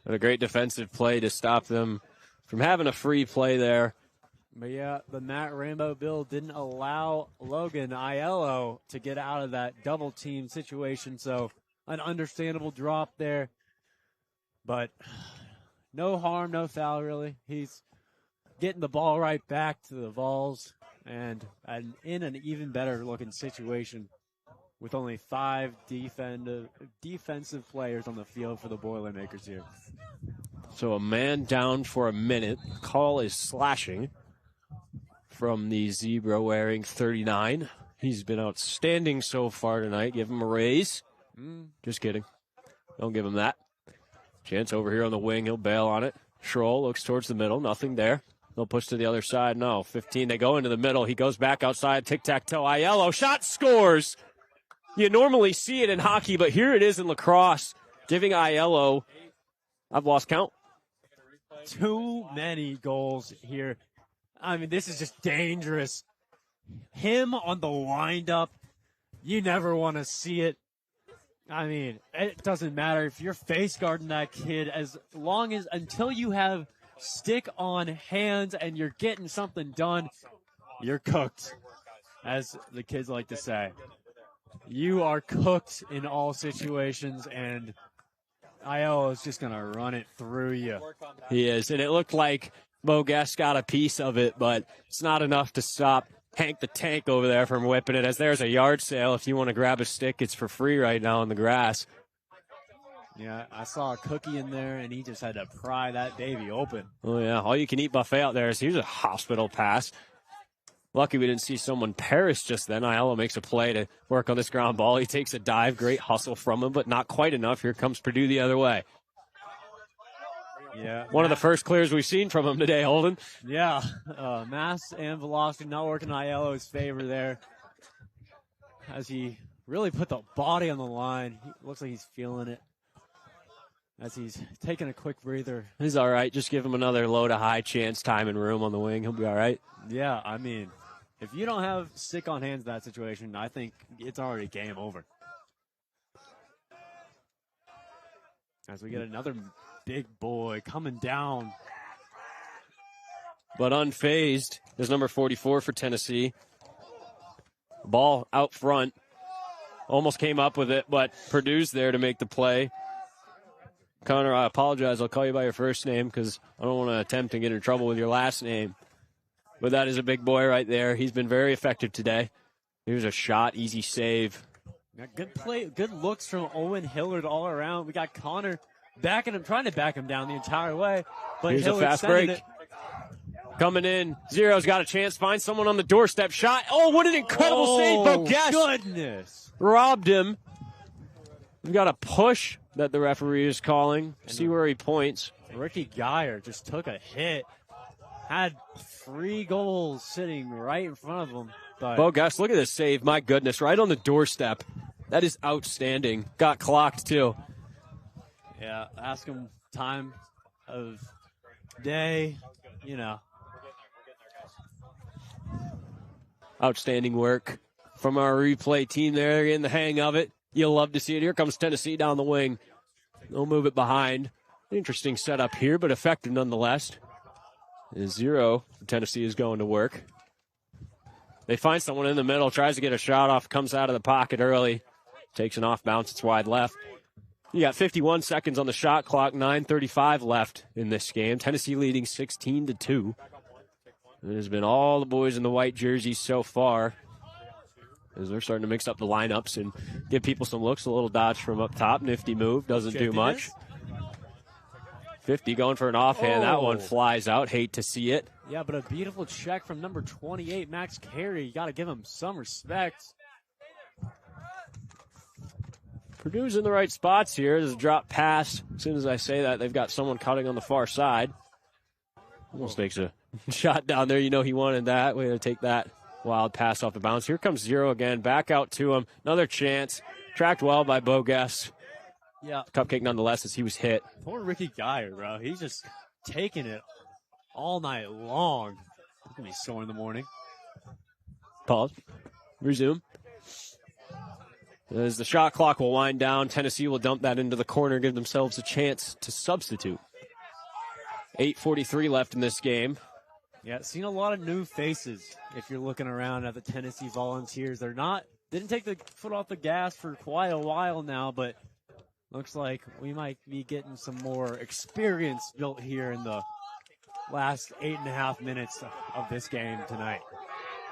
And a great defensive play to stop them from having a free play there. But yeah, the Matt Rambo bill didn't allow Logan Aiello to get out of that double team situation, so an understandable drop there. But no harm, no foul, really. He's getting the ball right back to the Vols and in an even better looking situation with only 5 defensive players on the field for the Boilermakers here. So a man down for a minute. Call is slashing from the zebra wearing 39. He's been outstanding so far tonight. Give him a raise. Just kidding. Don't give him that. Chance over here on the wing. He'll bail on it. Schroll looks towards the middle. Nothing there. They'll push to the other side. No. 15. They go into the middle. He goes back outside. Tic-tac-toe. Aiello. Shot scores. You normally see it in hockey, but here it is in lacrosse. Giving Aiello, I've lost count. Too many goals here. I mean, this is just dangerous. Him on the wind-up, you never want to see it. I mean, it doesn't matter if you're face guarding that kid until you have stick on hands and you're getting something done, you're cooked, as the kids like to say. You are cooked in all situations, and Aiello is just going to run it through you. He is, and it looked like Bogues got a piece of it, but it's not enough to stop Hank the Tank over there from whipping it, as there's a yard sale. If you want to grab a stick, it's for free right now in the grass. Yeah, I saw a cookie in there, and he just had to pry that baby open. Oh, yeah, all-you-can-eat buffet out there. So here's a hospital pass. Lucky we didn't see someone perish just then. Aiello makes a play to work on this ground ball. He takes a dive. Great hustle from him, but not quite enough. Here comes Purdue the other way. Yeah, one of the first clears we've seen from him today, Holden. Yeah, mass and velocity not working in Aiello's favor there. As he really put the body on the line. He looks like he's feeling it. As he's taking a quick breather. He's all right. Just give him another low to high chance, time and room on the wing. He'll be all right. Yeah, I mean, if you don't have stick on hands in that situation, I think it's already game over. As we get another big boy coming down. But unfazed is number 44 for Tennessee. Ball out front. Almost came up with it, but Purdue's there to make the play. Connor, I apologize. I'll call you by your first name because I don't want to attempt to get in trouble with your last name. But that is a big boy right there. He's been very effective today. Here's a shot, easy save. Yeah, good play, good looks from Owen Hillard all around. We got Connor backing him, trying to back him down the entire way. But here's Hillard a fast break. Coming in. Zero's got a chance. Find someone on the doorstep. Shot. Oh, what an incredible save. Bogues. Goodness. Robbed him. We've got a push that the referee is calling. See where he points. Ricky Geyer just took a hit. Had 3 goals sitting right in front of him. But Boles, look at this save. My goodness, right on the doorstep. That is outstanding. Got clocked, too. yeah, ask him time of day, you know. Outstanding work from our replay team there, in the hang of it. You'll love to see it. Here comes Tennessee down the wing. They'll move it behind. Interesting setup here, but effective nonetheless. 0. Tennessee is going to work. They find someone in the middle, tries to get a shot off, comes out of the pocket early. Takes an off bounce, it's wide left. You got 51 seconds on the shot clock, 9:35 left in this game. Tennessee leading 16-2. It has been all the boys in the white jerseys so far, as they're starting to mix up the lineups and give people some looks. A little dodge from up top. Nifty move. Doesn't do much. 50 going for an offhand. That one flies out. Hate to see it. Yeah, but a beautiful check from number 28, Max Carey. You got to give him some respect. Purdue's in the right spots here. There's a drop pass. As soon as I say that, they've got someone cutting on the far side. Almost makes a shot down there. You know he wanted that. Way to take that wild pass off the bounce. Here comes 0 again. Back out to him. Another chance. Tracked well by Boles. Yeah. Cupcake nonetheless as he was hit. Poor Ricky Geyer, bro. He's just taking it all night long. He's going to be sore in the morning. Pause. Resume. As the shot clock will wind down, Tennessee will dump that into the corner, give themselves a chance to substitute. 8:43 left in this game. Yeah, seen a lot of new faces if you're looking around at the Tennessee Volunteers. Didn't take the foot off the gas for quite a while now, but looks like we might be getting some more experience built here in the last 8.5 minutes of this game tonight.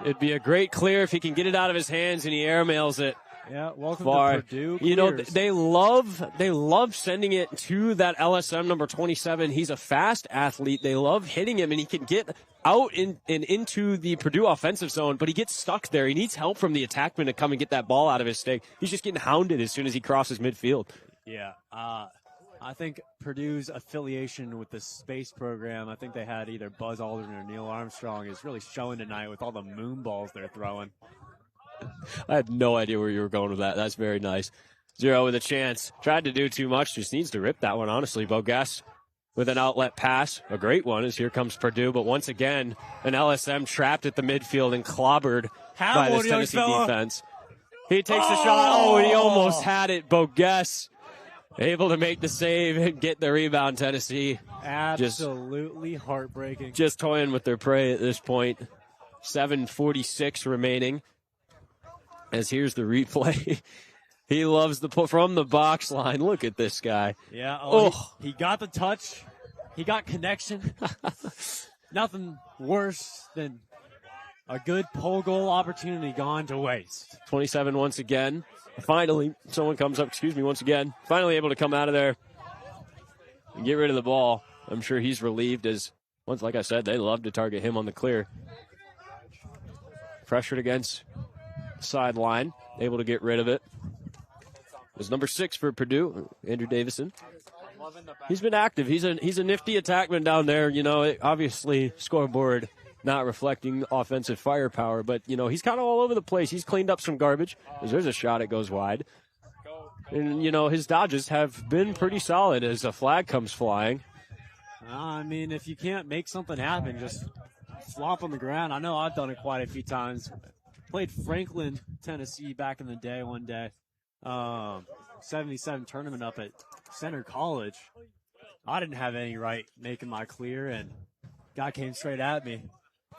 It'd be a great clear if he can get it out of his hands and he airmails it. Yeah, welcome far. to Purdue. You know, Clears. they love sending it to that LSM number 27. He's a fast athlete. They love hitting him, and he can get out and into the Purdue offensive zone, but he gets stuck there. He needs help from the attackman to come and get that ball out of his stick. He's just getting hounded as soon as he crosses midfield. Yeah, I think Purdue's affiliation with the space program, I think they had either Buzz Aldrin or Neil Armstrong, is really showing tonight with all the moon balls they're throwing. I had no idea where you were going with that. That's very nice. 0 with a chance. Tried to do too much. Just needs to rip that one, honestly. Boles with an outlet pass. A great one as here comes Purdue. But once again, an LSM trapped at the midfield and clobbered by this Tennessee defense. He takes a shot. Oh, he almost had it. Boles able to make the save and get the rebound, Tennessee. Absolutely heartbreaking. Just toying with their prey at this point. 7:46 remaining. As here's the replay. He loves the pull from the box line. Look at this guy. Yeah. He got the touch. He got connection. Nothing worse than a good pole goal opportunity gone to waste. 27 once again. Finally, someone comes up, once again. Finally able to come out of there and get rid of the ball. I'm sure he's relieved as, once, like I said, they love to target him on the clear. Pressured against sideline, able to get rid of it. There's number 6 for Purdue, Andrew Davison. He's been active. He's a nifty attackman down there. You know, obviously scoreboard not reflecting offensive firepower, but you know he's kind of all over the place. He's cleaned up some garbage. As there's a shot, it goes wide, and you know his dodges have been pretty solid as a flag comes flying. I mean, if you can't make something happen, just flop on the ground. I know I've done it quite a few times. Played Franklin, Tennessee back in the day one day. 77 tournament up at Center College. I didn't have any right making my clear, and guy came straight at me.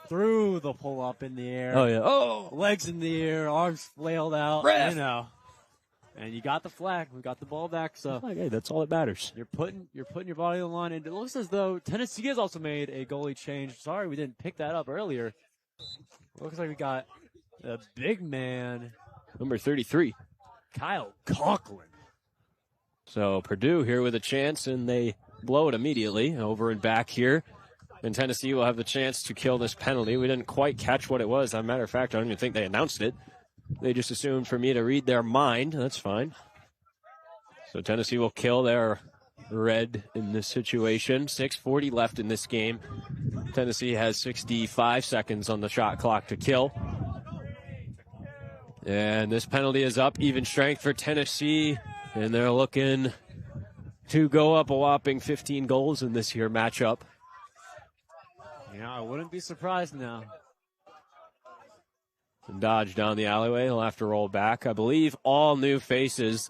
Threw the pull up in the air. Oh, yeah. Oh! Legs in the air, arms flailed out. Ref. You know. And you got the flag. We got the ball back. So hey, that's all that matters. You're putting your body on the line, and it looks as though Tennessee has also made a goalie change. Sorry we didn't pick that up earlier. Looks like we got the big man, number 33, Kyle Conklin. So Purdue here with a chance, and they blow it immediately over and back here. And Tennessee will have the chance to kill this penalty. We didn't quite catch what it was. As a matter of fact, I don't even think they announced it. They just assumed for me to read their mind. That's fine. So Tennessee will kill their red in this situation. 6:40 left in this game. Tennessee has 65 seconds on the shot clock to kill. And this penalty is up. Even strength for Tennessee. And they're looking to go up a whopping 15 goals in this here matchup. Yeah, I wouldn't be surprised now. And dodge down the alleyway. He'll have to roll back. I believe all new faces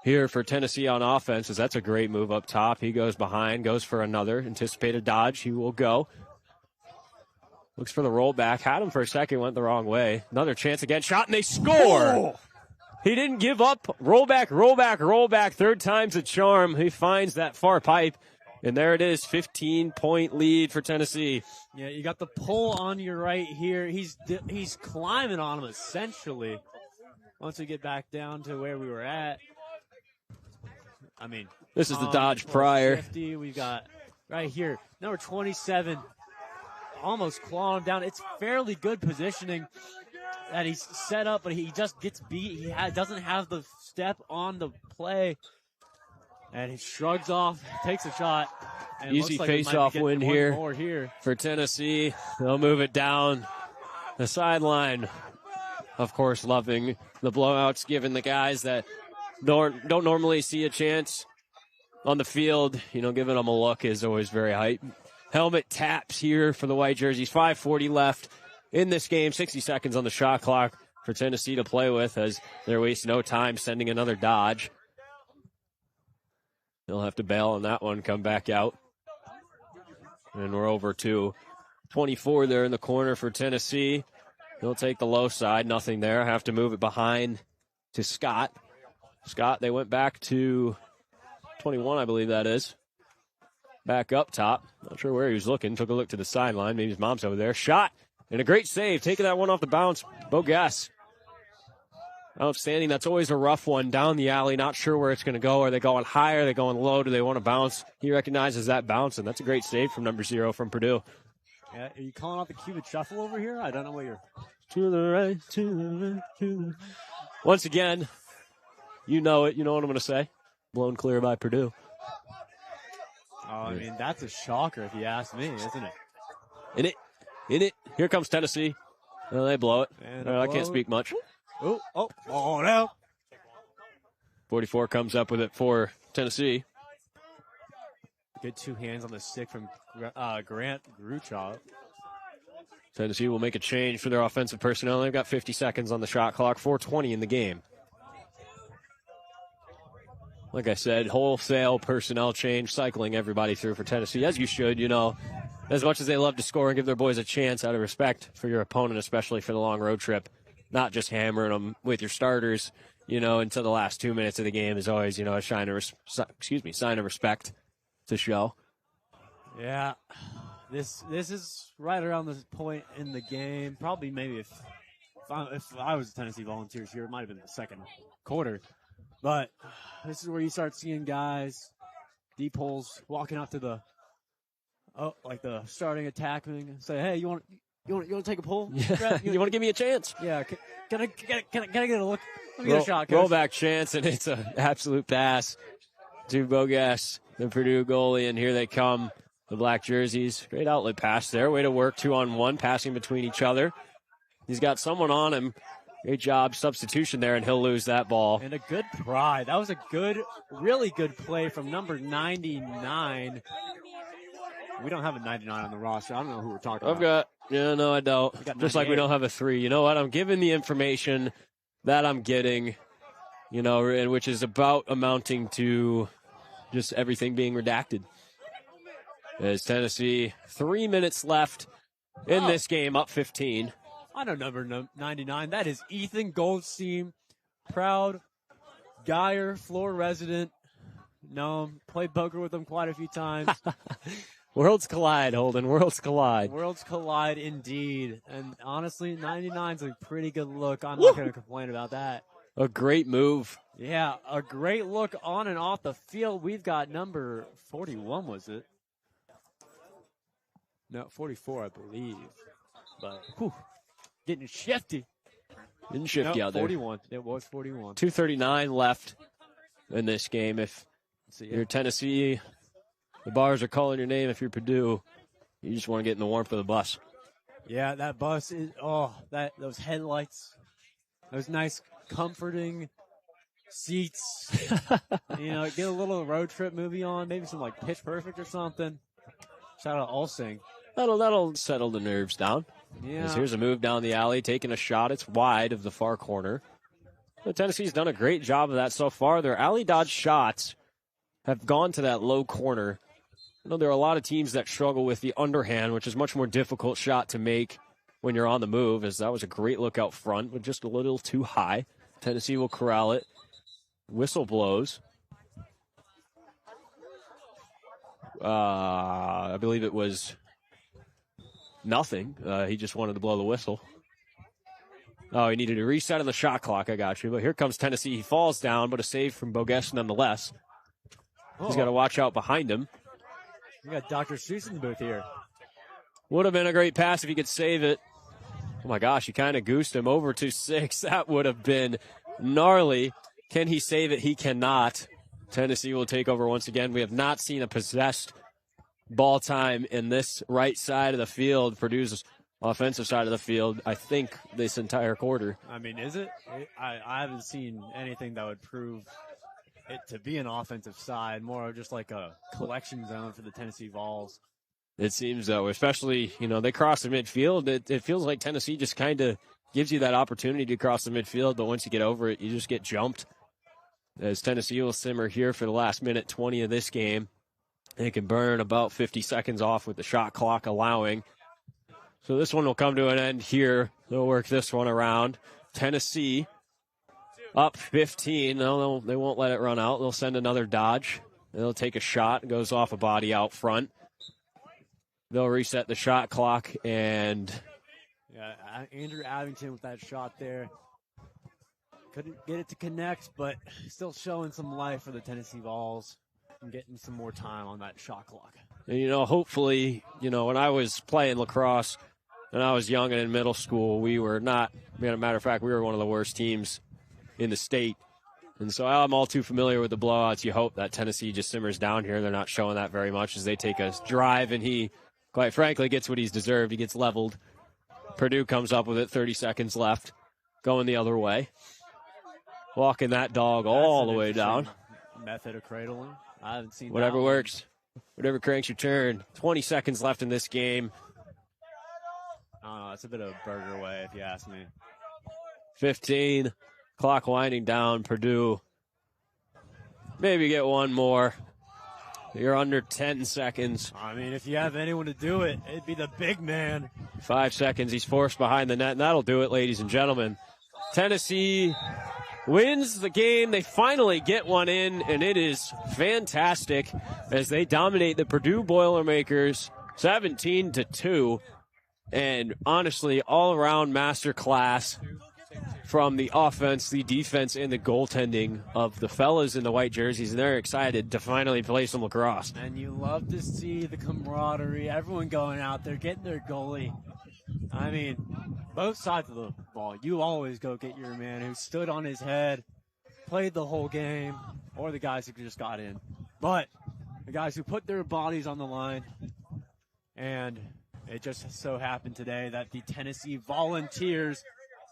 here for Tennessee on offense, as that's a great move up top. He goes behind, goes for another anticipated dodge. He will go. Looks for the rollback. Had him for a second, went the wrong way. Another chance again. Shot, and they score. Oh! He didn't give up. Rollback, rollback, rollback. Third time's a charm. He finds that far pipe. And there it is, 15-point lead for Tennessee. Yeah, you got the pull on your right here. He's climbing on him, essentially, once we get back down to where we were at. I mean, this is the dodge prior. 50. We've got right here, number 27, almost clawing him down. It's fairly good positioning that he's set up, but he just gets beat. He doesn't have the step on the play. And he shrugs off, takes a shot. And easy like face-off win here for Tennessee. They'll move it down the sideline. Of course, loving the blowouts, given the guys that don't normally see a chance on the field. You know, giving them a look is always very hype. Helmet taps here for the white jerseys. 5:40 left in this game. 60 seconds on the shot clock for Tennessee to play with, as they're wasting no time sending another dodge. They'll have to bail on that one, come back out. And we're over to 24 there in the corner for Tennessee. He'll take the low side, nothing there. Have to move it behind to Scott. Scott, they went back to 21, I believe that is. Back up top. Not sure where he was looking. Took a look to the sideline. Maybe his mom's over there. Shot, and a great save. Taking that one off the bounce. Boles. Outstanding. That's always a rough one down the alley. Not sure where it's going to go. Are they going high? Are they going low? Do they want to bounce? He recognizes that bounce, and that's a great save from number 0 from Purdue. Yeah, are you calling out the Cuban shuffle over here? I don't know what you're... To the right, to the right, to the... Once again, you know it. You know what I'm going to say. Blown clear by Purdue. Oh, I mean, that's a shocker if you ask me, isn't it? In it. Here comes Tennessee. Well, they blow it. I can't speak much. Oh, no. 44 comes up with it for Tennessee. Good two hands on the stick from Grant Gruchov. Tennessee will make a change for their offensive personnel. They've got 50 seconds on the shot clock, 4:20 in the game. Like I said, wholesale personnel change, cycling everybody through for Tennessee, as you should, you know. As much as they love to score and give their boys a chance, out of respect for your opponent, especially for the long road trip, not just hammering them with your starters, you know, until the last 2 minutes of the game is always, you know, a sign of respect to show. Yeah, this is right around this point in the game. Probably maybe if I was Tennessee Volunteers here, it might have been the second quarter. But this is where you start seeing guys, deep holes, walking out to the starting attackman and say, "Hey, you want to take a pull? Yeah. You want to give me a chance? Yeah, can I get a look? Let me get a shot, coach." Rollback chance, and it's an absolute pass to Boles, the Purdue goalie, and here they come, the black jerseys. Great outlet pass there. Way to work 2-on-1, passing between each other. He's got someone on him. Great job, substitution there, and he'll lose that ball. And a good pry. That was a good, really good play from number 99. We don't have a 99 on the roster. I don't know who we're talking about. I don't. Just like we don't have a 3. You know what? I'm giving the information that I'm getting, you know, and which is about amounting to just everything being redacted. As Tennessee, 3 minutes left in this game, up 15. I know number 99. That is Ethan Goldstein, proud Geyer floor resident. Know him, played poker with him quite a few times. Worlds collide, Holden. Worlds collide. Worlds collide indeed. And honestly, 99's a pretty good look. I'm not going to complain about that. A great move. Yeah, a great look on and off the field. We've got number 41, was it? No, 44, I believe. But, getting shifty. Getting shifty out there. 41. It was 41. 2:39 left in this game. If you're Tennessee, the bars are calling your name. If you're Purdue, you just want to get in the warmth of the bus. Yeah, that bus is, those headlights, those nice, comforting seats. Get a little road trip movie on, maybe some like Pitch Perfect or something. Shout out Allsing. That'll settle the nerves down. Yeah. Here's a move down the alley, taking a shot. It's wide of the far corner. Tennessee's done a great job of that so far. Their alley dodge shots have gone to that low corner. I know there are a lot of teams that struggle with the underhand, which is a much more difficult shot to make when you're on the move, as that was a great look out front, but just a little too high. Tennessee will corral it. Whistle blows. I believe it was nothing. He just wanted to blow the whistle. Oh, he needed a reset on the shot clock. I got you. But here comes Tennessee. He falls down, but a save from Boles nonetheless. He's got to watch out behind him. We got Dr. Seuss in the booth here. Would have been a great pass if he could save it. Oh, my gosh, he kind of goosed him over to 6. That would have been gnarly. Can he save it? He cannot. Tennessee will take over once again. We have not seen a possessed ball time in this right side of the field. Purdue's offensive side of the field, I think, this entire quarter. I mean, is it? I haven't seen anything that would prove it to be an offensive side, more of just like a collection zone for the Tennessee Vols. It seems, though, especially, they cross the midfield. It feels like Tennessee just kind of gives you that opportunity to cross the midfield, but once you get over it, you just get jumped. As Tennessee will simmer here for the last minute 20 of this game. They can burn about 50 seconds off with the shot clock allowing. So this one will come to an end here. They'll work this one around. Tennessee up 15. No, they won't let it run out. They'll send another dodge. They'll take a shot. It goes off a body out front. They'll reset the shot clock. And Andrew Abington with that shot there. Couldn't get it to connect, but still showing some life for the Tennessee Vols and getting some more time on that shot clock. And, hopefully, when I was playing lacrosse and I was young and in middle school, we were not, matter of fact, we were one of the worst teams in the state. And so I'm all too familiar with the blowouts. You hope that Tennessee just simmers down here. They're not showing that very much as they take a drive, and he, quite frankly, gets what he's deserved. He gets leveled. Purdue comes up with it, 30 seconds left, going the other way. Walking that dog all the way down. Method of cradling. I haven't seen whatever works. Whatever cranks your turn. 20 seconds left in this game. I don't know. It's a bit of a burger way, if you ask me. 15. Clock winding down. Purdue. Maybe get one more. You're under 10 seconds. I mean, if you have anyone to do it, it'd be the big man. 5 seconds. He's forced behind the net, and that'll do it, ladies and gentlemen. Tennessee wins the game. They finally get one in, and it is fantastic as they dominate the Purdue Boilermakers 17-2. And honestly, all-around masterclass from the offense, the defense, and the goaltending of the fellas in the white jerseys, and they're excited to finally play some lacrosse. And you love to see the camaraderie, everyone going out there, getting their goalie. I mean, both sides of the ball. You always go get your man who stood on his head, played the whole game, or the guys who just got in. But the guys who put their bodies on the line, and it just so happened today that the Tennessee Volunteers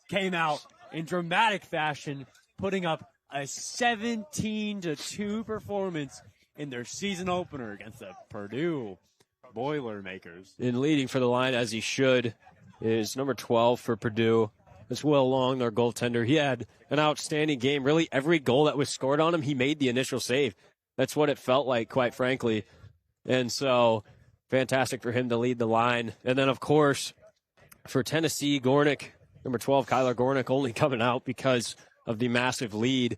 came out in dramatic fashion, putting up a 17-2 performance in their season opener against the Purdue Boilermakers. In leading for the line, as he should, is number 12 for Purdue. It's Will Long, their goaltender. He had an outstanding game. Really, every goal that was scored on him, he made the initial save. That's what it felt like, quite frankly. And so, fantastic for him to lead the line. And then, of course, for Tennessee, Gornick, number 12, Kyler Gornick, only coming out because of the massive lead,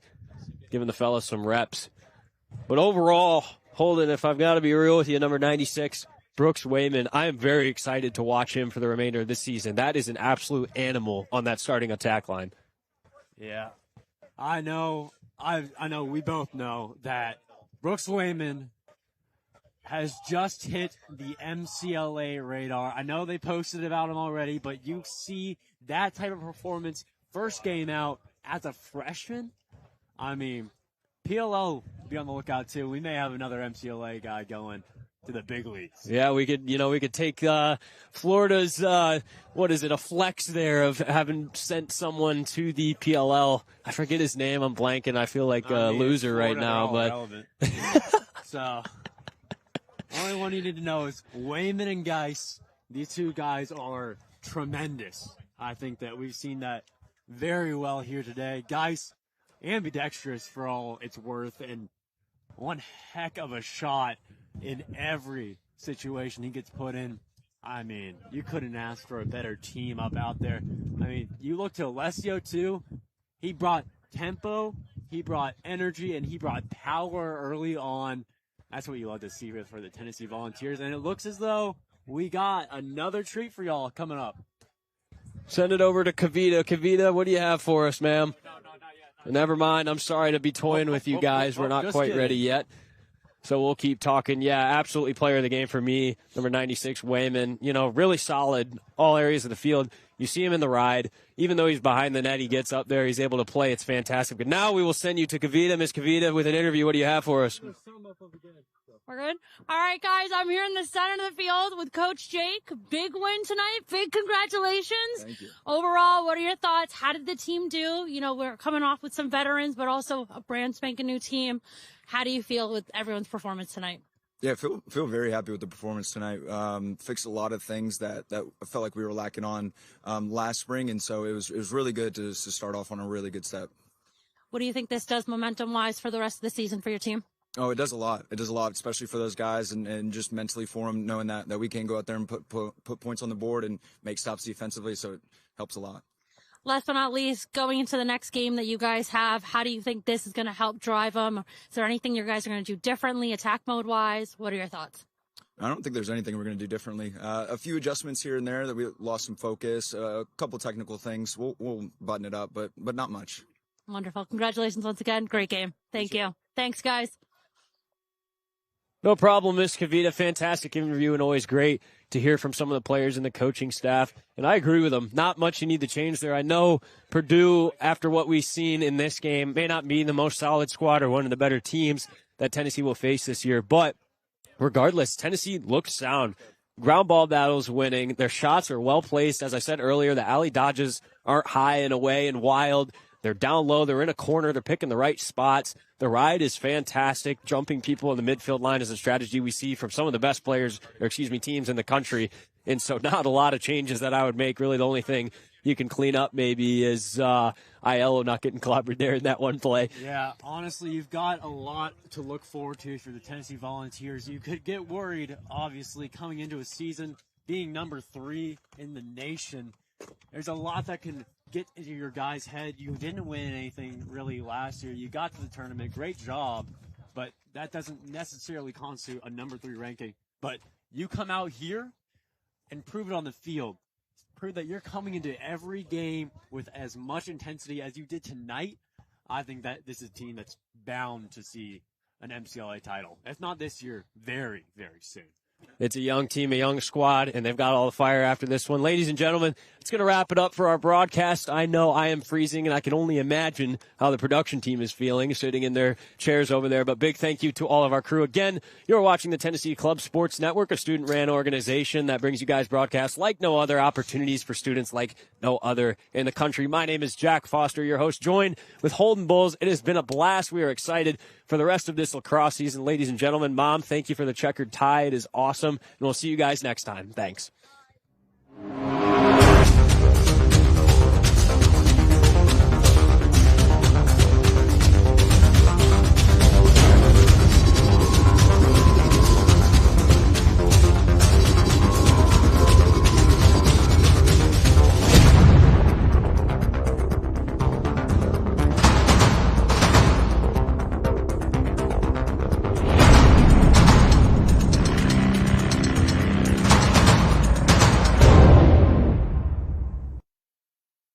giving the fellas some reps. But overall, Holden, if I've got to be real with you, number 96, Brooks Wayman, I am very excited to watch him for the remainder of this season. That is an absolute animal on that starting attack line. Yeah, I know. I know. We both know that Brooks Wayman has just hit the MCLA radar. I know they posted about him already, but you see that type of performance first game out as a freshman. I mean, PLL, be on the lookout too. We may have another MCLA guy going to the big leagues. Yeah, we could take Florida's a flex there of having sent someone to the PLL. I forget his name. I'm blanking. I feel like a loser right now, but so only one you need to know is Wayman and Geis. These two guys are tremendous. I think that we've seen that very well here today. Geis, ambidextrous for all it's worth, and one heck of a shot in every situation he gets put in. I mean, you couldn't ask for a better team up out there. I mean, you look to Alessio too. He brought tempo, he brought energy, and he brought power early on. That's what you love to see for the Tennessee Volunteers. And it looks as though we got another treat for y'all coming up. Send it over to Kavita. Kavita, what do you have for us, ma'am? No, never mind. I'm sorry to be toying with you guys. We're not quite ready yet. So we'll keep talking. Yeah, absolutely player of the game for me. Number 96, Wayman. You know, really solid all areas of the field. You see him in the ride. Even though he's behind the net, he gets up there. He's able to play. It's fantastic. But now we will send you to Kavita. Miss Kavita, with an interview. What do you have for us? We're good? All right, guys, I'm here in the center of the field with Coach Jake. Big win tonight. Big congratulations. Thank you. Overall, what are your thoughts? How did the team do? You know, we're coming off with some veterans, but also a brand spanking new team. How do you feel with everyone's performance tonight? Yeah, feel very happy with the performance tonight. Fixed a lot of things that I felt like we were lacking on last spring, and so it was really good to start off on a really good step. What do you think this does momentum-wise for the rest of the season for your team? Oh, it does a lot. It does a lot, especially for those guys and just mentally for them, knowing that we can go out there and put points on the board and make stops defensively, so it helps a lot. Last but not least, going into the next game that you guys have, how do you think this is going to help drive them? Is there anything you guys are going to do differently, attack mode-wise? What are your thoughts? I don't think there's anything we're going to do differently. A few adjustments here and there that we lost some focus, a couple technical things. We'll button it up, but not much. Wonderful. Congratulations once again. Great game. Thank you. Thanks, guys. No problem, Miss Kavita. Fantastic interview and always great to hear from some of the players and the coaching staff. And I agree with them. Not much you need to change there. I know Purdue, after what we've seen in this game, may not be the most solid squad or one of the better teams that Tennessee will face this year. But regardless, Tennessee looked sound. Ground ball battles winning. Their shots are well placed. As I said earlier, the alley dodges aren't high and away and wild. They're down low. They're in a corner. They're picking the right spots. The ride is fantastic. Jumping people in the midfield line is a strategy we see from some of the best teams in the country. And so not a lot of changes that I would make. Really, the only thing you can clean up maybe is Aiello not getting clobbered there in that one play. Yeah, honestly, you've got a lot to look forward to for the Tennessee Volunteers. You could get worried, obviously, coming into a season, being number 3 in the nation. There's a lot that can get into your guy's head. You didn't win anything really last year. You got to the tournament. Great job. But that doesn't necessarily constitute a number 3 ranking. But you come out here and prove it on the field. Prove that you're coming into every game with as much intensity as you did tonight. I think that this is a team that's bound to see an MCLA title. If not this year, very, very soon. It's a young team, a young squad, and they've got all the fire after this one. Ladies and gentlemen, it's going to wrap it up for our broadcast. I know I am freezing, and I can only imagine how the production team is feeling sitting in their chairs over there. But big thank you to all of our crew. Again, you're watching the Tennessee Club Sports Network, a student-ran organization that brings you guys broadcasts like no other, opportunities for students like no other in the country. My name is Jack Foster, your host, joined with Holden Boles. It has been a blast. We are excited for the rest of this lacrosse season. Ladies and gentlemen, Mom, thank you for the checkered tie. It is awesome. And we'll see you guys next time. Thanks.